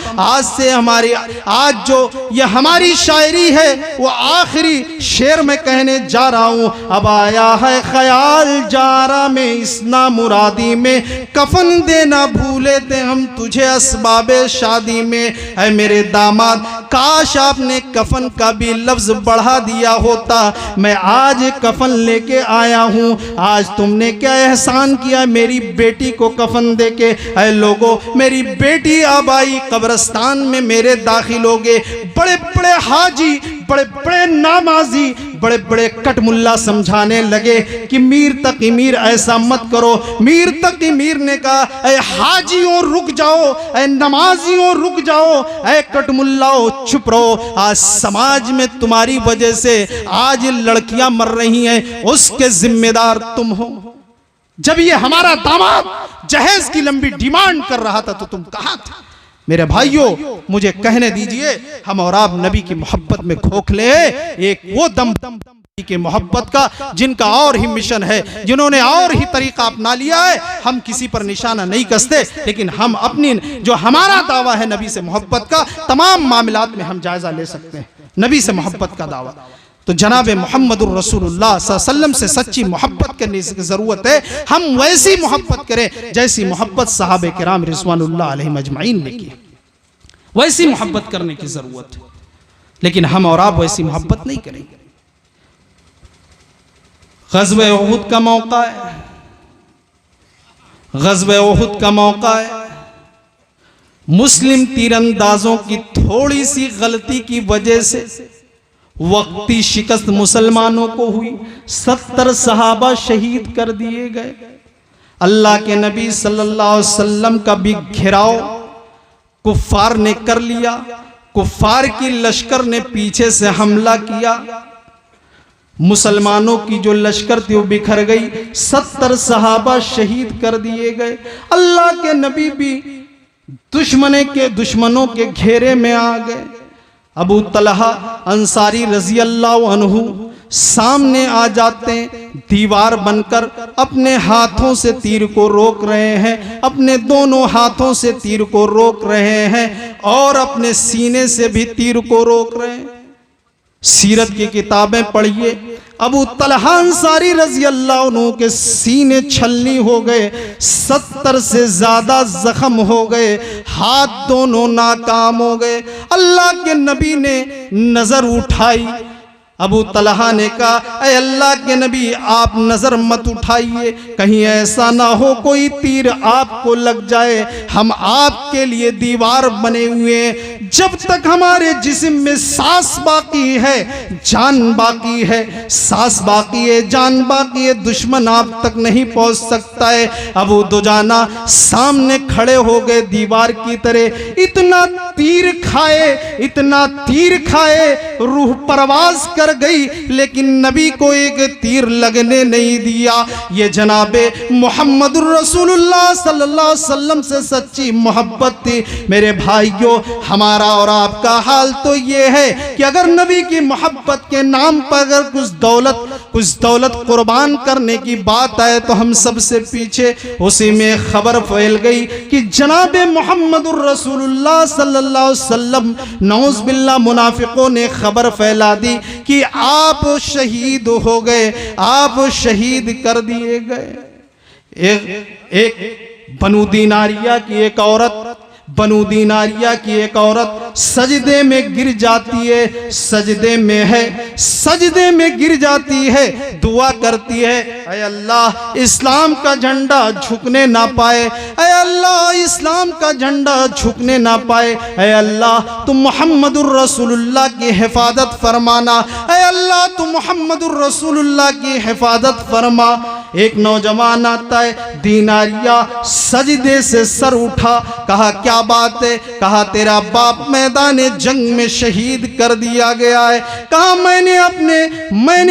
आज जो ये हमारी शायरी है वो आखिरी शेर में कहने जा रहा हूं। अब आया है ख्याल जारा में, इस ना मुरादी में, कफन देना भूले थे हम तुझे असबाबे शादी में। है मेरे दामाद, काश आपने कफन का भी लफ्ज बढ़ा दिया होता, मैं आज कफन लेके आया हूं। आज तुमने क्या एहसान किया मेरी बेटी को कफन देके। ऐ लोगों, मेरी बेटी अब आई कब्रिस्तान में मेरे दाखिल हो गए। बड़े बड़े हाजी, बड़े बड़े नामाजी, बड़े बड़े कटमुल्ला समझाने लगे कि मीर तकी मीर ऐसा मत करो। मीर तकी मीर ने कहा ऐ हाजियों रुक जाओ, ऐ नमाजियों रुक जाओ, ऐ कटमुल्लाओ चुप रहो। आज समाज में तुम्हारी वजह से आज लड़कियां मर रही हैं, उसके जिम्मेदार तुम हो। जब ये हमारा दामाद जहेज की लंबी डिमांड कर रहा था तो तुम कहां थे? मेरे भाइयों, मुझे कहने दीजिए, हम और आप नबी की मोहब्बत में खोखले, एक वो दम की मोहब्बत का जिनका और ही मिशन है, जिन्होंने और ही तरीका अपना लिया है। हम किसी पर निशाना नहीं कसते, लेकिन हम अपनी जो हमारा दावा है नबी से मोहब्बत का, तमाम मामलात में हम जायजा ले सकते हैं। नबी से मोहब्बत का दावा तो जनाब मोहम्मदुर रसूलुल्लाह सल्लल्लाहु अलैहि वसल्लम से सच्ची मोहब्बत करने की जरूरत है। हम वैसी मोहब्बत करें जैसी मोहब्बत सहाबे किराम रिज़वानुल्लाह अलैहिम अजमईन ने की, वैसी मोहब्बत करने की जरूरत है। लेकिन हम और आप वैसी मोहब्बत नहीं करेंगे। ग़ज़वे उहुद का मौका है, ग़ज़वे उहुद का मौका है। मुस्लिम तीरंदाजों की थोड़ी सी गलती की वजह से वक्ती शिकस्त मुसलमानों को हुई। 70 सहाबा शहीद कर दिए गए। अल्लाह के नबी सल्लल्लाहु अलैहि वसल्लम का भी घेराव कुफ्फार ने कर लिया। कुफ्फार की लश्कर ने पीछे से हमला किया। मुसलमानों की जो लश्कर थी वो बिखर गई। 70 सहाबा शहीद कर दिए गए। अल्लाह के नबी भी दुश्मनों के घेरे में आ गए। अबू तलहा अंसारी रजी अल्लाह अन्हु सामने आ जाते हैं, दीवार बनकर अपने हाथों से तीर को रोक रहे हैं, अपने दोनों हाथों से तीर को रोक रहे हैं और अपने सीने से भी तीर को रोक रहे हैं। सीरत की किताबें पढ़िए, अबू तलहा अंसारी रजी अल्लाह अन्हु के सीने छलनी हो गए, 70 से ज्यादा जख्म हो गए, हाथ दोनों नाकाम हो गए। अल्लाह के नबी ने नजर उठाई, अबू तलहा ने कहा, ऐ अल्लाह के नबी आप नजर मत उठाइए, कहीं ऐसा ना हो कोई तीर आपको लग जाए। हम आपके लिए दीवार बने हुए हैं, जब तक हमारे जिस्म में सांस बाकी है, जान बाकी है, सांस बाकी है, जान बाकी है, दुश्मन आप तक नहीं पहुंच सकता है। अबू दुजाना सामने खड़े हो गए दीवार की तरह। इतना तीर खाए, इतना तीर खाए, रूह परवाज कर गई, लेकिन नबी को एक तीर लगने नहीं दिया। ये जनाबे मुहम्मदुर रसूलुल्लाह सल्लल्लाहु अलैहि वसल्लम से सच्ची मोहब्बत थी। मेरे भाइयों, हमारा और आपका हाल तो ये है कि अगर नबी की मोहब्बत के नाम पर अगर कुछ दौलत कुर्बान करने की बात आए तो हम सबसे पीछे। उसी में खबर फैल गई कि जनाबे मुहम्मदुर रसूलुल्लाह सल्लल्लाहु अलैहि वसल्लम, नौज़ बिल्लाह, मुनाफिकों ने खबर फैला दी कि आप शहीद हो गए, आप शहीद कर दिए गए। एक बनु दीनारिया की एक औरत, बनु दीनारिया की एक औरत सजदे में गिर जाती है, सजदे में है, सजदे में गिर जाती है, दुआ करती है, ऐ अल्लाह इस्लाम का झंडा झुकने ना पाए, ऐ अल्लाह इस्लाम का झंडा झुकने ना पाए, ऐ अल्लाह तुम मुहम्मदुर रसूलुल्लाह की हिफाजत फरमाना, ऐ अल्लाह तुम मुहम्मदुर रसूलुल्लाह की हिफाजत फरमा। एक नौजवान आता है, दीनारिया सजदे से सर उठा, कहा क्या बात है? कहा तेरा बाप मैदान जंग में शहीद कर दिया गया है। कहा मैंने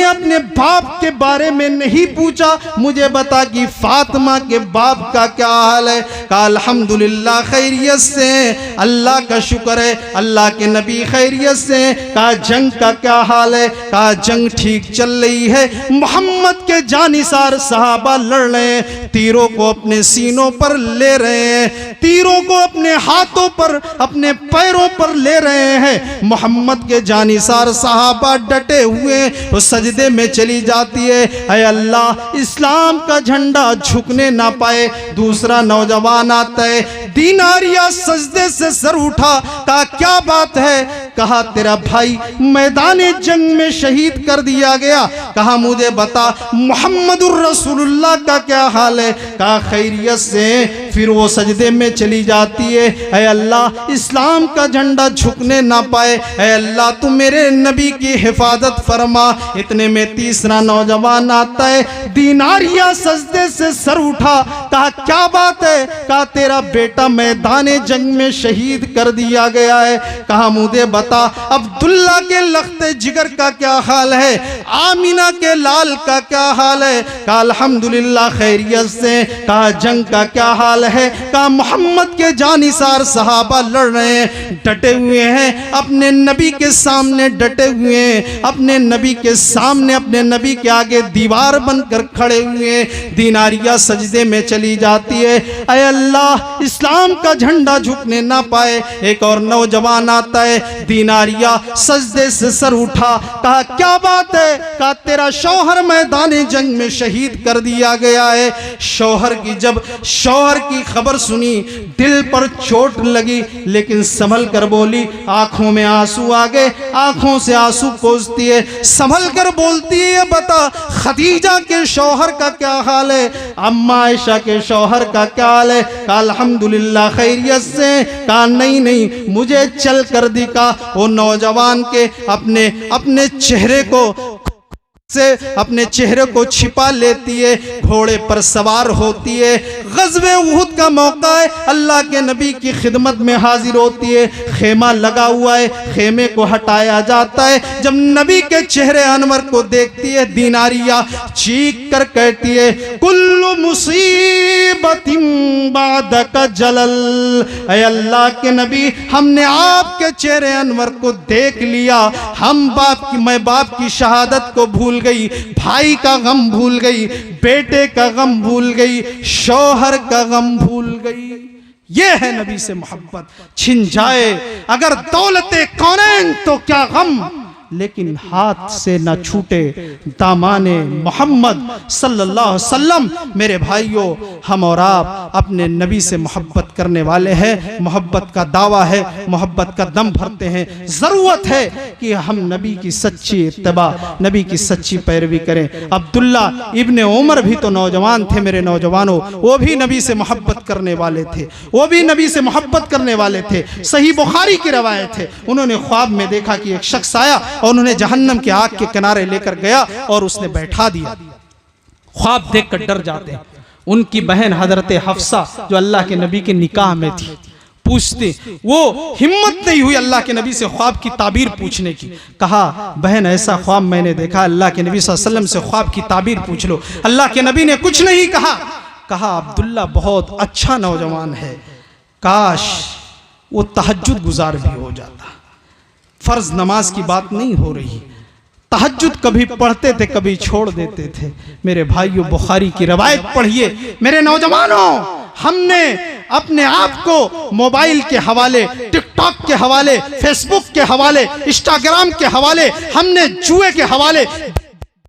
अपने बाप के बारे में नहीं पूछा, मुझे बता कि फातिमा के बाप का क्या हाल है। कहा अल्हम्दुलिल्लाह खैरियत से, अल्लाह का शुक्र है, अल्लाह के नबी खैरियत से। कहा जंग का क्या हाल है? कहा जंग ठीक चल रही है, मोहम्मद के जानिसार सहाबा लड़ रहे हैं, तीरों को अपने सीनों पर ले रहे हैं, तीरों को अपने हाथों पर, अपने पैरों पर ले रहे हैं। मोहम्मद के जानिसार सहाबा डटे हुए, वो सजदे में चली जाती है, ऐ अल्लाह इस्लाम का झंडा झुकने ना पाए। दूसरा नौजवान आता है, दीनारिया सजदे से सर उठा, कहा क्या बात है? कहा तेरा भाई मैदान जंग में शहीद कर दिया गया। कहा मुझे बता मुहम्मदुर रसूलुल्लाह का क्या हाल है? कहा खैरियत से। फिर वो सजदे में चली जाती है, ऐ अल्लाह इस्लाम का झंडा झुकने ना पाए, ऐ अल्लाह तू मेरे नबी की हिफाजत फरमा। इतने में तीसरा नौजवान आता है, दीनारिया सजदे से सर उठा, कहा क्या बात है? कहा तेरा बेटा मैदान जंग में शहीद कर दिया गया है। कहा मुझे बता अब्दुल्ला के लख्ते जिगर का क्या हाल है, आमीना के लाल का क्या हाल है? कहा अल्हम्दुलिल्लाह खैरियत से। कहा जंग का क्या हाल है? कहा मोहम्मद के जानिसार सहाबा लड़ रहे हैं, डटे हुए हैं, अपने नबी के सामने डटे हुए हैं, अपने नबी के सामने, अपने नबी के आगे दीवार बनकर खड़े हुए हैं। दीनारिया सजदे में चली जाती है, ऐ अल्लाह इस्लाम का झंडा झुकने ना पाए। एक और नौजवान आता है, दीनारिया सजदे से सर उठा, कहा क्या बात है? कहा तेरा शौहर मैदान जंग में शहीद कर दिया गया है। शौहर की खबर सुनी, दिल पर चोट लगी, लेकिन संभल कर बोली, आंखों में आंसू आ गए, आंखों से आंसू पोंछती है, संभल कर बोलती है, बता खदीजा के शौहर का क्या हाल है, अम्मा आयशा के शौहर का क्या हाल है? कहा अल्हम्दुलिल्लाह खैरियत से। कहा नहीं मुझे चल कर दिखा। वो नौजवान के अपने चेहरे को अपने चेहरे को छिपा लेती है, घोड़े पर सवार होती है, ग़ज़वे उहुद का मौका है, अल्लाह के नबी की खिदमत में हाजिर होती है। खेमा लगा हुआ है, खेमे को हटाया जाता है। जब नबी के चेहरे अनवर को देखती है, दीनारिया चीख कर कहती है, कुल्लु मुसीबतिन बादका जलल। ऐ अल्लाह के नबी, हमने आपके चेहरे अनवर को देख लिया, मैं बाप की शहादत को भूल गई, भाई का गम भूल गई, बेटे का गम भूल गई, शौहर का गम भूल गई। ये है नबी से मोहब्बत। छिन जाए अगर दौलते कौनैन तो क्या गम, लेकिन हाथ से न छूटे दामाने मोहम्मद सल्लल्लाहु अलैहि वसल्लम। मेरे भाइयों, हम और आप अपने नबी से मोहब्बत करने वाले हैं, मोहब्बत का दावा है, मोहब्बत का दम भरते हैं। ज़रूरत है कि हम नबी की सच्ची इत्तिबा, नबी की सच्ची पैरवी करें। अब्दुल्ला इब्ने उमर भी तो नौजवान थे मेरे नौजवानों, वो भी नबी से मोहब्बत करने वाले थे, वो भी नबी से मोहब्बत करने वाले थे। सही बुखारी की रवायत है, उन्होंने ख्वाब में देखा कि एक शख्स आया और उन्होंने जहन्नम के आग के किनारे लेकर गया और उसने बैठा दिया। ख्वाब देखकर डर जाते। उनकी बहन हजरत हफ्सा जो अल्लाह के नबी के निकाह में थी, पूछते, वो हिम्मत नहीं हुई अल्लाह के नबी से ख्वाब की ताबीर पूछने की। कहा, बहन ऐसा ख्वाब मैंने देखा, अल्लाह के नबी सल्लल्लाहु अलैहि वसल्लम से ख्वाब की ताबीर पूछ लो। अल्लाह के नबी ने कुछ नहीं कहा। कहा, अब्दुल्ला बहुत अच्छा नौजवान है, काश वो तहज्जुद गुजार भी हो जाता। फर्ज नमाज की बात नहीं हो रही, तहज्जुद कभी पढ़ते थे कभी छोड़ देते थे। मेरे भाइयों, बुखारी की रवायत पढ़िए। मेरे नौजवानों, हमने अपने आप को मोबाइल के हवाले, टिकटॉक के हवाले, फेसबुक के हवाले, इंस्टाग्राम के हवाले, हमने जुए के हवाले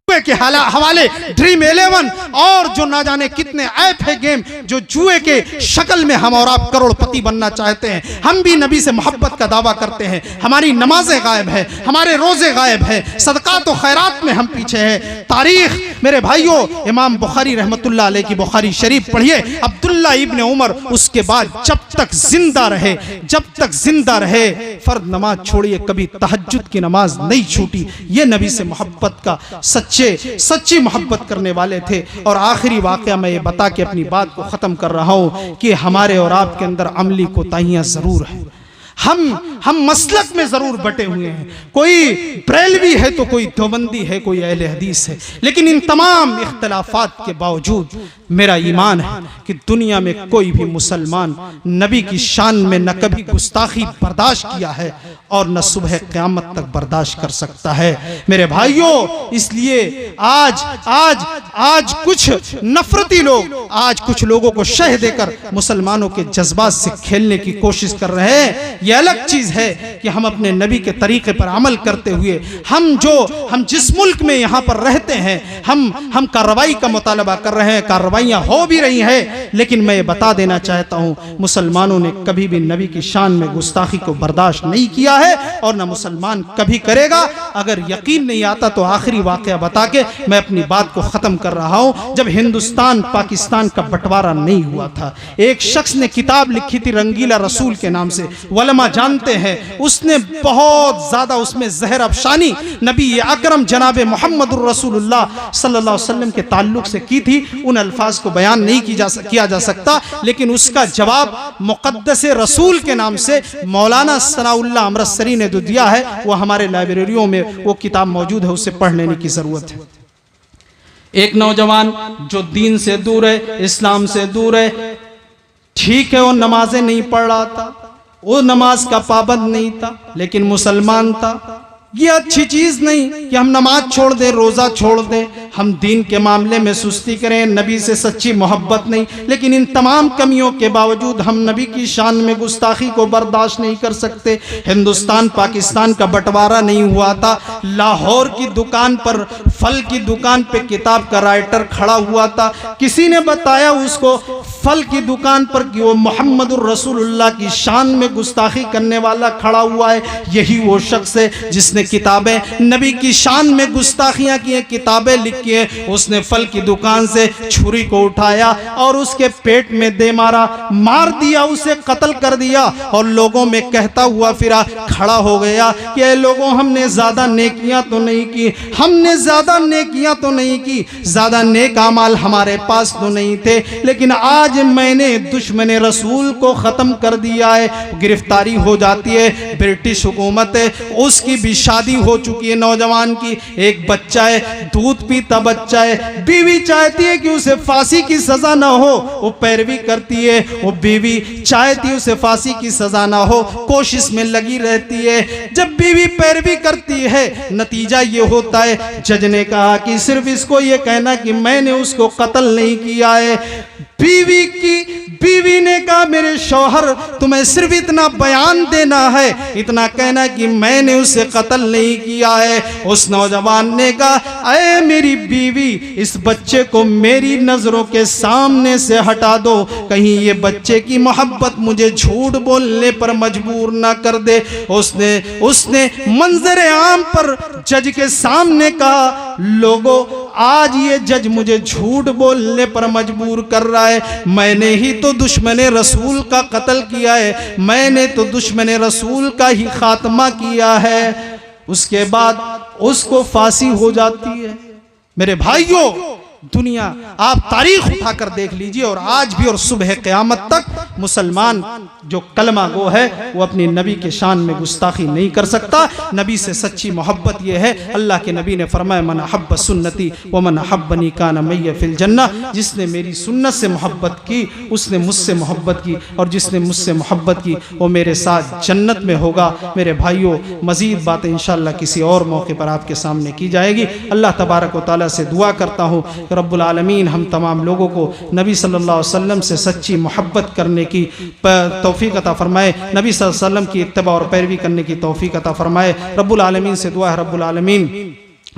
के हवाले, ड्रीम 11 और जो ना जाने कितने ऐप है गेम, जो जुए के शक्ल में हम और आप करोड़पति बनना चाहते हैं। हम भी नबी से मोहब्बत का दावा करते हैं, हमारी नमाजें गायब है, हमारे रोजे गायब है, सदकात और खैरात में हम पीछे हैं। तारीख मेरे भाइयों, इमाम बुखारी रहमतुल्लाह अलैह की बुखारी शरीफ पढ़िए। अब्दुल्ला इब्ने उमर उसके बाद जब तक जिंदा रहे, जब तक जिंदा रहे, फर्द नमाज छोड़िए, कभी तहज्जुद की नमाज नहीं छूटी। ये नबी से मोहब्बत का सच्ची मोहब्बत करने वाले थे। और आखिरी वाकया मैं ये बता के अपनी बात को खत्म कर रहा हूं कि हमारे और आपके अंदर अमली कोताहियां जरूर है। हम मसलक में जरूर बटे हुए हैं, कोई ब्रेलवी है तो कोई देवबंदी है, कोई अहले हदीस है, लेकिन इन तमाम इख्तलाफात के बावजूद मेरा ईमान है कि दुनिया में कोई भी मुसलमान नबी की शान में न कभी गुस्ताखी बर्दाश्त किया है और न सुबह क़यामत तक बर्दाश्त कर सकता है। मेरे भाइयों, इसलिए आज कुछ नफरती लोग, आज कुछ लोगों को शह देकर मुसलमानों के जज्बात से खेलने की कोशिश कर रहे हैं। यह अलग चीज है कि हम अपने नबी के तरीके पर अमल करते हुए, हम जिस मुल्क में यहाँ पर रहते हैं, हम कार्रवाई का मुतालबा कर रहे हैं, कार्रवाइयाँ हो भी रही है, लेकिन मैं ये बता देना चाहता हूँ, मुसलमानों ने कभी भी नबी की शान में गुस्ताखी को बर्दाश्त नहीं किया है और न मुसलमान कभी करेगा। अगर यकीन नहीं आता तो आखिरी वाकया बता के मैं अपनी बात को खत्म कर रहा हूँ। जब हिंदुस्तान पाकिस्तान का बंटवारा नहीं हुआ था, एक शख्स ने किताब लिखी थी रंगीला रसूल के नाम से, वलमा जानते हैं, उसने बहुत ज्यादा उसमें जहर अफशानी नबी अकरम जनाबे मोहम्मदुर रसूलुल्लाह सल्लल्लाहु अलैहि वसल्लम के ताल्लुक से की थी। उन अल्फाज को बयान नहीं किया जा सकता, लेकिन उसका जवाब मुक़द्दस रसूल के नाम से मौलाना सनाउल्लाह अमृतसरी ने जो दिया है, वो हमारे लाइब्रेरियों में वो किताब मौजूद है, उसे पढ़ लेने की जरूरत है। एक नौजवान जो दीन से दूर है, इस्लाम से दूर है, ठीक है, वो नमाजें नहीं पढ़ रहा था, वो नमाज का पाबंद नहीं था, लेकिन मुसलमान था। ये अच्छी चीज नहीं कि हम नमाज छोड़ दें, रोजा छोड़ दें, हम दीन के मामले में सुस्ती करें, नबी से सच्ची मोहब्बत नहीं। लेकिन इन तमाम कमियों के बावजूद हम नबी की शान में गुस्ताखी को बर्दाश्त नहीं कर सकते। हिंदुस्तान पाकिस्तान का बंटवारा नहीं हुआ था, लाहौर की दुकान पर, फल की दुकान पे किताब का राइटर खड़ा हुआ था। किसी ने बताया उसको फल की दुकान पर कि वो मोहम्मदुर रसूलुल्लाह की शान में गुस्ताखी करने वाला खड़ा हुआ है। यही वो शख्स है जिसने किताबें नबी की शान में गुस्ताखियां की हैं, किताबें लिखी हैं। उसने फल की दुकान से छुरी को उठाया और उसके पेट में दे मारा, मार दिया, उसे कत्ल कर दिया और लोगों में कहता हुआ फिरा, खड़ा हो गया कि ऐ लोगों, हमने ज्यादा नेकियां तो नहीं की, हमने ज्यादा नेकियां तो नहीं की, ज्यादा नेक अमाल हमारे पास तो नहीं थे, लेकिन आज मैंने दुश्मन रसूल को खत्म कर दिया है। गिरफ्तारी हो जाती है, ब्रिटिश हुकूमत है, उसकी भी शादी हो चुकी है नौजवान की, एक बच्चा है, दूध पीता बच्चा है। बीवी चाहती है कि उसे फांसी की सजा ना हो, वो पैरवी करती है। वो बीवी चाहती है उसे फांसी की सजा ना हो, कोशिश में लगी रहती है। जब बीवी पैरवी करती है, नतीजा ये होता है, जज ने कहा कि सिर्फ इसको ये कहना कि मैंने उसको कत्ल नहीं किया है। बीवी ने कहा मेरे शौहर तुम्हें सिर्फ इतना बयान देना है, इतना कहना कि मैंने उसे कत्ल नहीं किया है। उस नौजवान ने कहा अरे मेरी बीवी, इस बच्चे को मेरी नजरों के सामने से हटा दो, कहीं ये बच्चे की मोहब्बत मुझे झूठ बोलने पर मजबूर ना कर दे। उसने मंजर आम पर जज के सामने कहा लोगों आज ये जज मुझे झूठ बोलने पर मजबूर कर रहा है, मैंने ही तो दुश्मने रसूल का कत्ल किया है, मैंने तो दुश्मने रसूल का ही खात्मा किया है। उसके बाद उसको फांसी हो जाती है। मेरे भाइयों दुनिया आप तारीख उठाकर देख लीजिए और आज भी और सुबह क़यामत तक मुसलमान जो कलमा गो है वो अपनी नबी के शान में गुस्ताखी नहीं कर सकता। नबी से सच्ची मोहब्बत ये है, अल्लाह के नबी ने फरमाया मन अहब्ब सुन्नती व मन अहब्बनी कान मैय फिल जन्ना, जिसने मेरी सुन्नत से मोहब्बत की उसने मुझसे मोहब्बत की और जिसने मुझसे मोहब्बत की वो मेरे साथ जन्नत में होगा। मेरे भाइयों मज़ीद बातें इंशाअल्लाह किसी और मौके पर आपके सामने की जाएगी। अल्लाह तबारक व तआला से दुआ करता हूँ रब्बुल आलमीन हम तमाम लोगों को नबी सल्लल्लाहु अलैहि वसल्लम से सच्ची मोहब्बत करने की तौफीक अता फरमाए, नबी सल्लल्लाहु अलैहि वसल्लम की इत्तिबा और पैरवी करने की तौफीक अता फरमाए। रब्बुल आलमीन से दुआ है रब्बुल आलमीन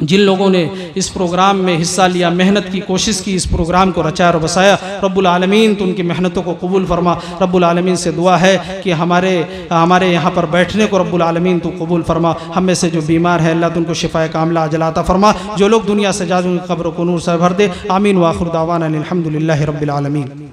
जिन लोगों ने इस प्रोग्राम में हिस्सा लिया, मेहनत की कोशिश की, इस प्रोग्राम को रचाया और बसाया, रब्बुल आलमीन तो उनकी मेहनतों को कबूल फरमा। रब्बुल आलमीन से दुआ है कि हमारे यहाँ पर बैठने को रब्बुल आलमीन तो कबूल फरमा। हम में से जो बीमार है अल्लाह तो उनको शिफाए कामिला अजलाता फरमा, जो लोग दुनिया से जा उनकी कब्र को नूर से भर दे। आमीन व आखिर दावाना अनिल हम्दुलिल्लाहि रब्बिल आलमीन।